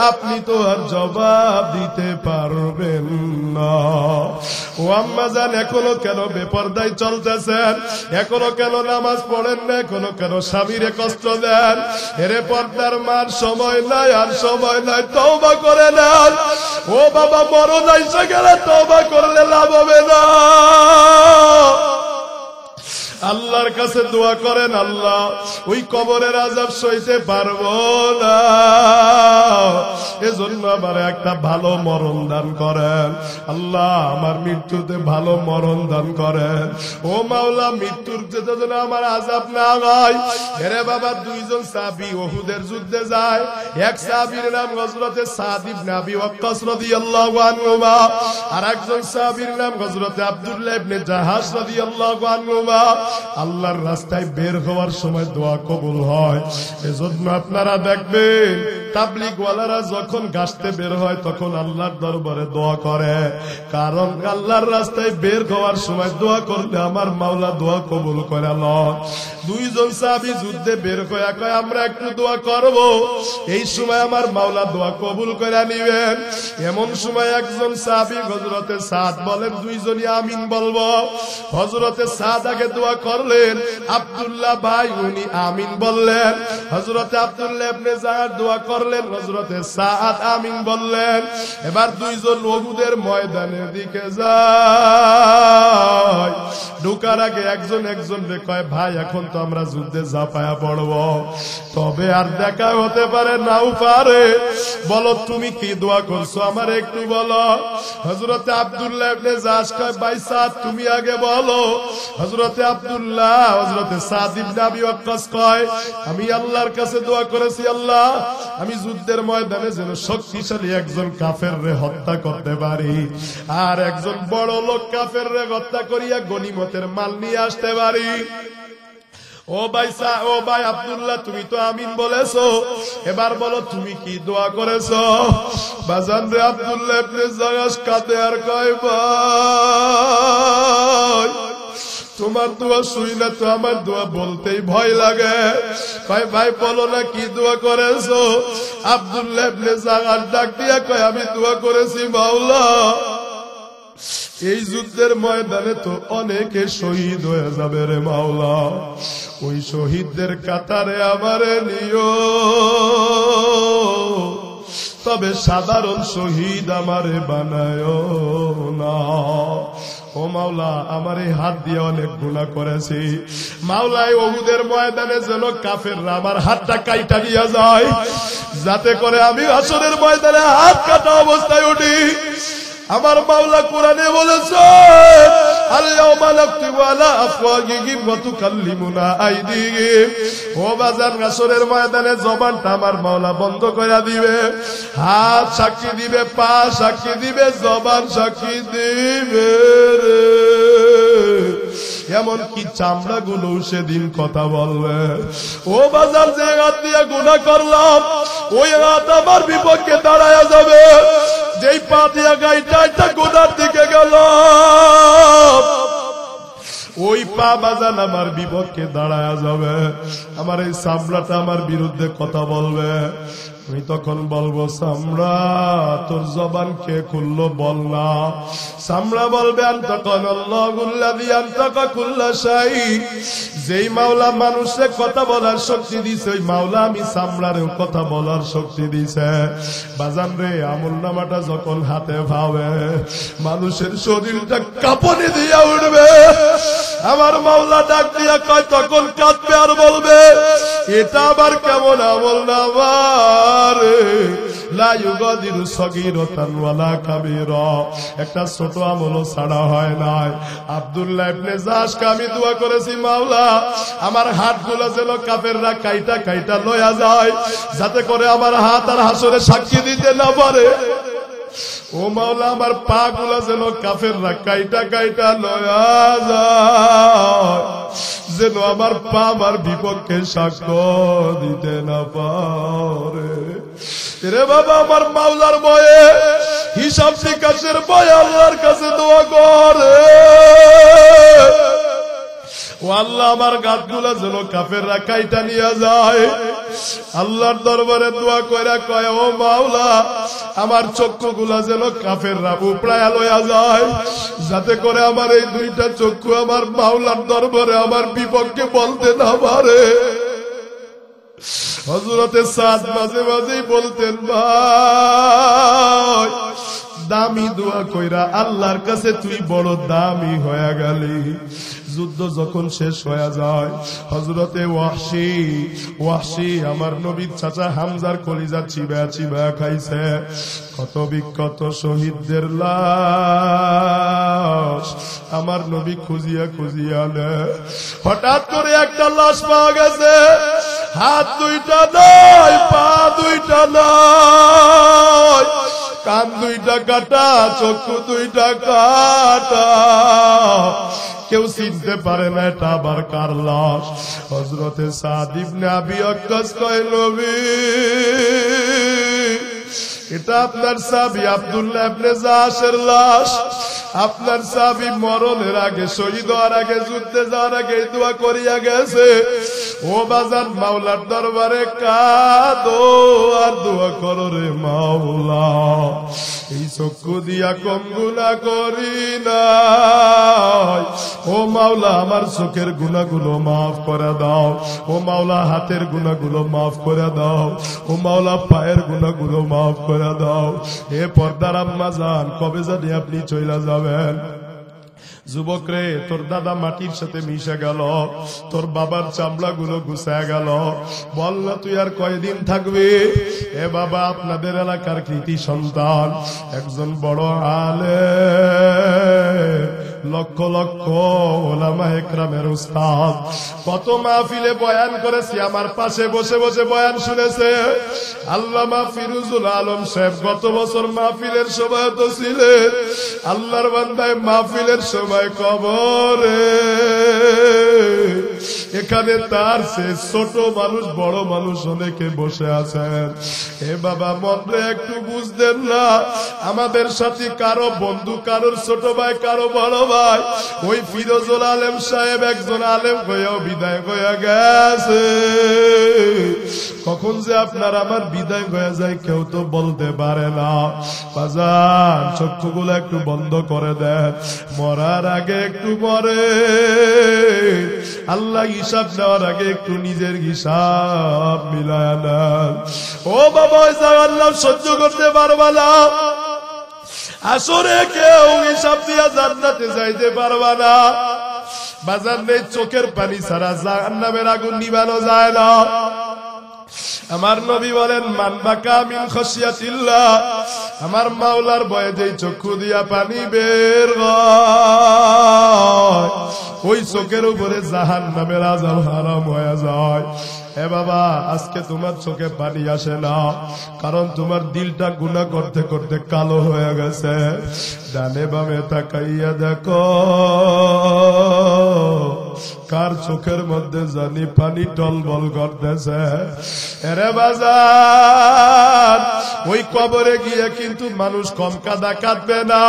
আপনি তো আর জবাব দিতে পারবেন না। ও আম্মা জান, এখনো কেন বেপরদায় চলতেছেন? এখনো কেন নামাজ পড়েন না? এখনো কেন স্বামীরে কষ্ট দেন? এরে পর্দার মার সময় নাই, আর সময় নাই, তওবা করে নেন। ও বাবা, মরণ আইসা গেলে তওবা করলে লাভ হবে না। আল্লাহর কাছে দোয়া করেন, আল্লাহ ওই কবরের আযাব সইতে পারবো না, এজন্য আমার একটা ভালো মরণ দান করেন। আল্লাহ, আমার মৃত্যুতে ভালো মরণ দান করেন। ও মাওলা, মৃত্যুর যেন আমার আযাব না হয়। এরে বাবা, দুইজন সাহাবী উহুদের যুদ্ধে যায়। এক সাহাবীর নাম হযরতে সাদ ইবনে আবি ওয়াক্কাস রাদিয়াল্লাহু আনহু, আর একজন সাহাবীর নাম হযরতে আব্দুল্লাহ ইবনে জাহাশ রাদিয়াল্লাহু আনহু। আল্লাহর রাস্তায় বের হওয়ার সময় দোয়া কবুল হয়। এজন্য আপনারা দেখবেন, তাবলীগ ওয়ালারা যখন গাছতে বের হয় তখন আল্লাহর দরবারে দোয়া করে, কারণ আল্লাহর রাস্তায় বের হওয়ার সময় দোয়া করলে আমার মাওলা দোয়া কবুল করে লন। দুইজন সাহাবী যুদ্ধে বের হয়ে কয়, আমরা একটু দোয়া করব, এই সময় আমার মাওলা দোয়া কবুল করে নিবেন। এমন সময় একজন সাহাবী হযরতে সাদ বলেন, দুইজনই আমিন বলবো। হযরতে সাদ আগে দোয়া করলেন, আব্দুল্লাহ ভাই উনি আমিন বললেন। হযরতে আব্দুল্লাহ ইবনে জাহার দোয়া করলেন, হযরতে সাদ আমিন বললেন। এবার দুইজন উহুদের ময়দানের দিকে যায়, ঢোকার আগে একজন একজনকে কয়, ভাই এখন তো আমরা যুদ্ধে ঝাঁপায়া পড়ব, তবে আর দেখা হতে পারে নাও পারে, বলো তুমি কি দোয়া করছো আমার একটু বলো। হযরতে আব্দুল্লাহ ইবনে জাশ কয়, ভাই সাদ তুমি আগে বলো। হযরতে আব্দুল্লাহ হযরতে সাদ ইবনে আবি ওয়াক্কাস কয়, আমি আল্লাহর কাছে দোয়া করেছি, আল্লাহ আমি যুদ্ধের ময়দানে যেন শক্তিশালী একজন কাফেররে হত্যা করতে পারি, আর একজন বড় লোক কাফেররে হত্যা করিয়া গনিমতের মাল নিয়ে আসতে পারি। ও ভাই আব্দুল্লাহ তুমি তো আমিন বলেছো, এবার বলো তুমি কি দোয়া করেছো। বাজান রে আব্দুল্লাহ ইবনে জায়াশ কাঁদে আর কয়, ভাই তোমার দোয়া শুই না তো আমার দোয়া বলতেই ভয় লাগে। কয় ভাই বলো না কি দোয়া করেছো। আব্দুল্লাহ ইবনে জায়াশ ডাক দিয়া কয়, আমি দোয়া করেছি মাওলা এই যুদ্ধের ময়দানে তো অনেকে শহীদ হয়ে যাবে রে মাওলা, ওই শহীদদের কাতারে আমারে নিও, তবে সাধারণ শহীদ আমারে বানায় না। ও মাওলা আমার এই হাত দিয়ে অনেক গুনাহ করেছি, মাওলা উহুদের ময়দানে যেন কাফেররা আমার হাতটা কাইটা নিয়ে যায়, যাতে করে আমি হাসরের ময়দানে হাত কাটা অবস্থায় উঠি। আমার মাওলা কোরআনে বলেছে, আল-ইয়াওমা নাকতিমু আলা আফওয়াহিহিম ওয়া তুকাল্লিমুনা আইদিহিম। ও বাজার হাসরের ময়দানে জবানটা আমার মাওলা বন্ধ করে দিবে, হাত সাক্ষী দিবে, পা সাক্ষী দিবে, জবান সাক্ষী দিবে রে। এমন কি চামড়া গুলো সেদিন কথা বলবে। ও বাজার যে হাত দিয়ে গুনাহ করলাম ওই হাত আমার বিপক্ষে দাঁড়ায়া যাবে, যেই পা দিয়া গাইটা গুনার দিকে গেল ওই পা বাজান আমার বিপক্ষে দাঁড়ায়া যাবে, আমার এই চামড়াটা আমার বিরুদ্ধে কথা বলবে। আমি তখন বলবো, চামড়া তোর জবান কে খুললো বল না। চামড়া বলবে, আনতাকাল্লাহুল্লাযী আনতাকা কুল্লা শাই। যেই মাওলা মানুষের কথা বলার শক্তি দিছে ওই মাওলা আমি চামড়ারেও কথা বলার শক্তি দিছে। বাজান রে আমলনামাটা যখন হাতে পাবে মানুষের শরীরটা কাঁপনে দিয়া উঠবে। আমার মাওলা ডাক দিয়া কয়, তখন কাঁদবে আর বলবে, এটা আবার কেমন আমলনামা রে, লা ইউগাদিরু সগীরাতান ওয়ালা কাবীরা, একটা ছোট আমলও ছাড়া হয় নাই। আব্দুল্লাহ ইবনে জাশকে আমি দোয়া করেছি, মাওলা আমার হাতগুলো যেন কাফেররা কাইটা কাইটা লয়া যায়, যাতে করে আমার হাত আর হাসরে সাক্ষী দিতে না পারে। ও মাওলা আমার পা গুলা যেন কাফেররা কাইটা কাইটা লয়া যায়, যেন আমার পা আমার বিপক্ষে সাক্ষ্য দিতে না পারে। রে বাবা আমার মাওলার ভয়ে, হিসাব নিকাশের ভয়ে আল্লাহর কাছে দোয়া করে, ও আল্লাহ আমার গাছগুলা যেন কাফেররা কাইটা নিয়ে যায়। আল্লাহর দরবারে দোয়া কইরা কয়, ও মাওলা আমার চক্ষুগুলা যেন কাফেররা উপড়ায়া লয়া যায়, যাতে করে আমার এই দুইটা চক্ষু আমার মাওলার দরবারে আমার বিপক্ষে বলতে না পারে। হযরতে সাদ মাঝে মাঝেই বলতেন, ভাই দামি দোয়া কইরা আল্লাহর কাছে তুই বড় দামি হয়ে গেলি। যুদ্ধ যখন শেষ হয়ে যায়, হযরতে ওয়াহশী আমার নবীর চাচা হামজার কলিজা চিবায়া চিবায়া খাইছে। কত বিক্ষত শহীদদের লাশ আমার নবী খুঁজিয়া খুঁজিয়া নেয়। হঠাৎ করে একটা লাশ পাওয়া গেছে, হাত দুইটা নয়, পা দুইটা নয়, কান দুইটা কাটা, চক্ষু দুইটা কাটা, কেউ চিনতে পারে না এটা আবার কার লাশ। হযরতে সাদ ইবনে আবি ওয়াক্কাস কয়, নবী এটা আপনার সাহাবী আব্দুল্লাহ ইবনে জাশের লাশ। আপনার সাহাবী মরণের আগে, শহীদ হওয়ার আগে, যুদ্ধে যাওয়ার আগে দোয়া করিয়া গেছে, ও বাজার মাওলার দরবারে কাঁদো আর দোয়া করো রে মাওলা, এই চক্ষু দিয়া কম গুনাহ করি নাই, ও মাওলা আমার চোখের গুনাহগুলো মাফ করে দাও, ও মাওলা হাতের গুনাহগুলো মাফ করে দাও, ও মাওলা পায়ের গুনাহগুলো মাফ করে দাও। হে পর্দার আম্মা জান, কবে জানি আপনি চইলা যাবেন? যুবক রে, তোর দাদা মাটির সাথে মিশে গেল, তোর বাবার চামড়া গুলো গুছায় গেল, বল না তুই আর কয়দিন থাকবি? এ বাবা, আপনাদের এলাকার কৃতি সন্তান, একজন বড় আলেম, লক্ষ লক্ষ ওলামা একরামের উস্তাদ, কত মাহফিলে বয়ান করেছি, আমার পাশে বসে বসে বয়ান শুনেছে আল্লামা ফিরুজুল আলম সাহেব। গত বছর মাহফিলের সময় তো ছিলেন, আল্লাহর বান্দায় মাহফিলের সময় কবরে। এখানে তার সে ছোট মানুষ বড় মানুষ অনেকে বসে আছেন। এ বাবা, মনরে একটু বুঝতেন না? আমাদের সাথে কারো বন্ধু, কারোর ছোট ভাই, কারো বড় ভাই, ওই ফিরোজুল আলম সাহেব একজন আলেম হয়েও বিদায় হয়ে গেছে। কখন যে আপনার আমার বিদায় হয়ে যায় কেউ তো বলতে পারে না। বাজার, চক্ষুগুলো একটু বন্ধ করে দেন, মরার আগে একটু মরে, আল্লাহ হিসাব নেওয়ার আগে একটু নিজের হিসাব মিলায় নেন। ও বাবা, আল্লাহ সহ্য করতে পারবা না, আসরে কেউ হিসাব দিয়া জান্নাতে যাইতে পারবা না। বাজার নেই, চোখের পানি ছাড়া জাহান্নামের আগুন নিবানো যায় না। আমার নবী বলেন, মান বাকা মিন খাশিয়াতিল্লাহ, আমার মাওলার ভয়ে যেই চক্ষু দিয়া পানি বের হয়, ওই চোখের উপরে জাহান্নামের আযাব হারাম হয়ে যায়। এ বাবা, আজকে তোমার চোখে পানি আসে না, কারণ তোমার দিলটা গুনাহ করতে করতে কালো হয়ে গেছে। ডানে বামে তাকাইয়া দেখো, কার চোখের মধ্যে জানি পানি টলবল করতেছে। এরে বাজার, ওই কবরে গিয়ে কিন্তু মানুষ কম কাদা কাঁদবে না,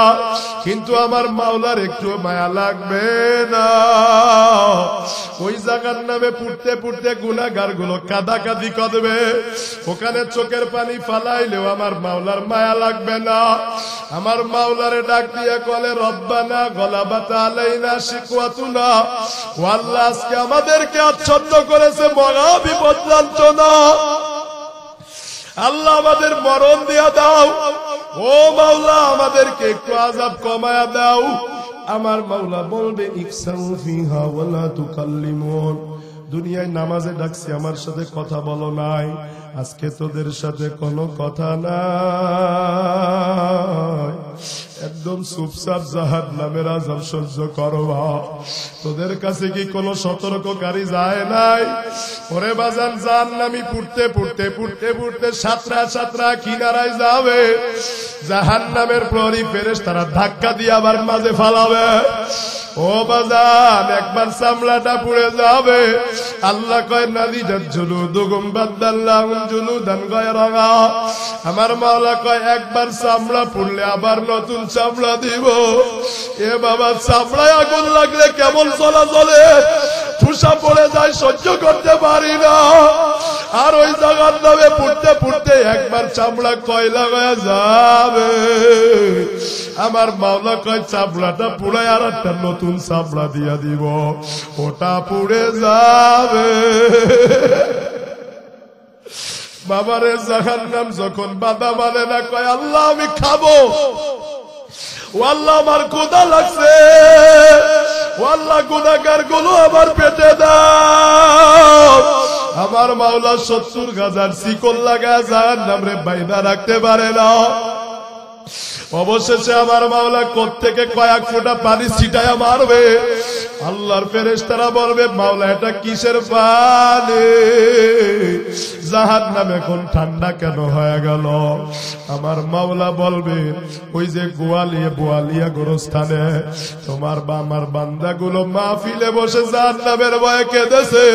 কিন্তু আমার মাওলার একটু মায়া লাগবে না। ওই জায়গার নামে পুড়তে পুড়তে গুনাহগার গুলো কাদাকাদি করবে, ওখানে চোখের পানি ফালাইলেও আমার মাওলার মায়া লাগবে না। আমার মাওলারে ডাক দিয়ে বলে, রব্বানা গলাবাত আলাইনা শিকওয়াতুনা, ও আল্লাহ, আজকে আমাদেরকে আচ্ছন্ন করেছে মহা বিপদ লাঞ্ছনা, আল্লাহ আমাদের মরণ দিয়া দাও। ও মাওলা, আমাদেরকে একটু আযাব কমায়া দাও। আমার মাওলা বলবে, ইকসাউ ফিহা ওয়ালা তুকাল্লিমুন, দুনিয়ায় নামাজে ডাকছি, আমার সাথে কথা বলো নাই, আজকে তোদের সাথে কোনো কথা নাই, একদম চুপচাপ জাহান্নামের আযাব সহ্য করবা। তোদের কাছে কি কোনো সতর্ককারী যায় নাই? ওরে বাজান, জাহান্নামী পুড়তে পুড়তে পুড়তে পুড়তে সাতরা সাতরা কিনারায় যাবে, জাহান্নামের প্রহরী ফেরেশতারা ধাক্কা দিয়ে আবার মাঝে ফালাবে। ও বাজান, একবার চামড়াটা পুড়ে যাবে, আল্লাহ কয়, নাদিজাত জুলুদুহুম বাদদাল্লাহুম জুলুদান গায়রাহা, আমার মাওলা কয়, একবার চামড়া পুড়লে আবার নতুন চামড়া দিব। এ বাবা, চামড়ায় আগুন লাগলে কেমন চলে, ঠুসা পড়ে যায়, সহ্য করতে পারি না। আর ওই জায়গার নামে পুড়তে পুড়তে একবার চামড়া কয়লা হয়ে যাবে, আমার মাওলা কয়, চামড়াটা পুড়ায় আর একটা নতুন চামড়া দিয়া দিব, ওটা পুড়ে যাবে। বাবারে, জাহান্নাম যখন বাধা মানে না, কয়, আল্লাহ আমি খাবো, ও আল্লাহ আমার ক্ষুধা লাগছে, ও আল্লাহ গুনাহগার গুলো আমার পেটে দাও। আমার মাওলা 70 গাজার শিকল লাগা জাহান্নাম রে বাইধা রাখতে পারে না। অবশেষে আমার মাওলা কোত্থেকে কয়েক ফোঁটা পানি ছিটায়া মারবে। আল্লাহর ফেরেশতারা বলবে, মাওলা এটা কিসের পানি? জাহান্নাম এখন ঠান্ডা কেন হয়ে গেল? আমার মাওলা বলবে, ওই যে বোয়ালিয়া গোরস্থানে তোমার বা আমার বান্দাগুলো মাহফিলে বসে জাহান্নামের ভয়ে কেঁদেছে।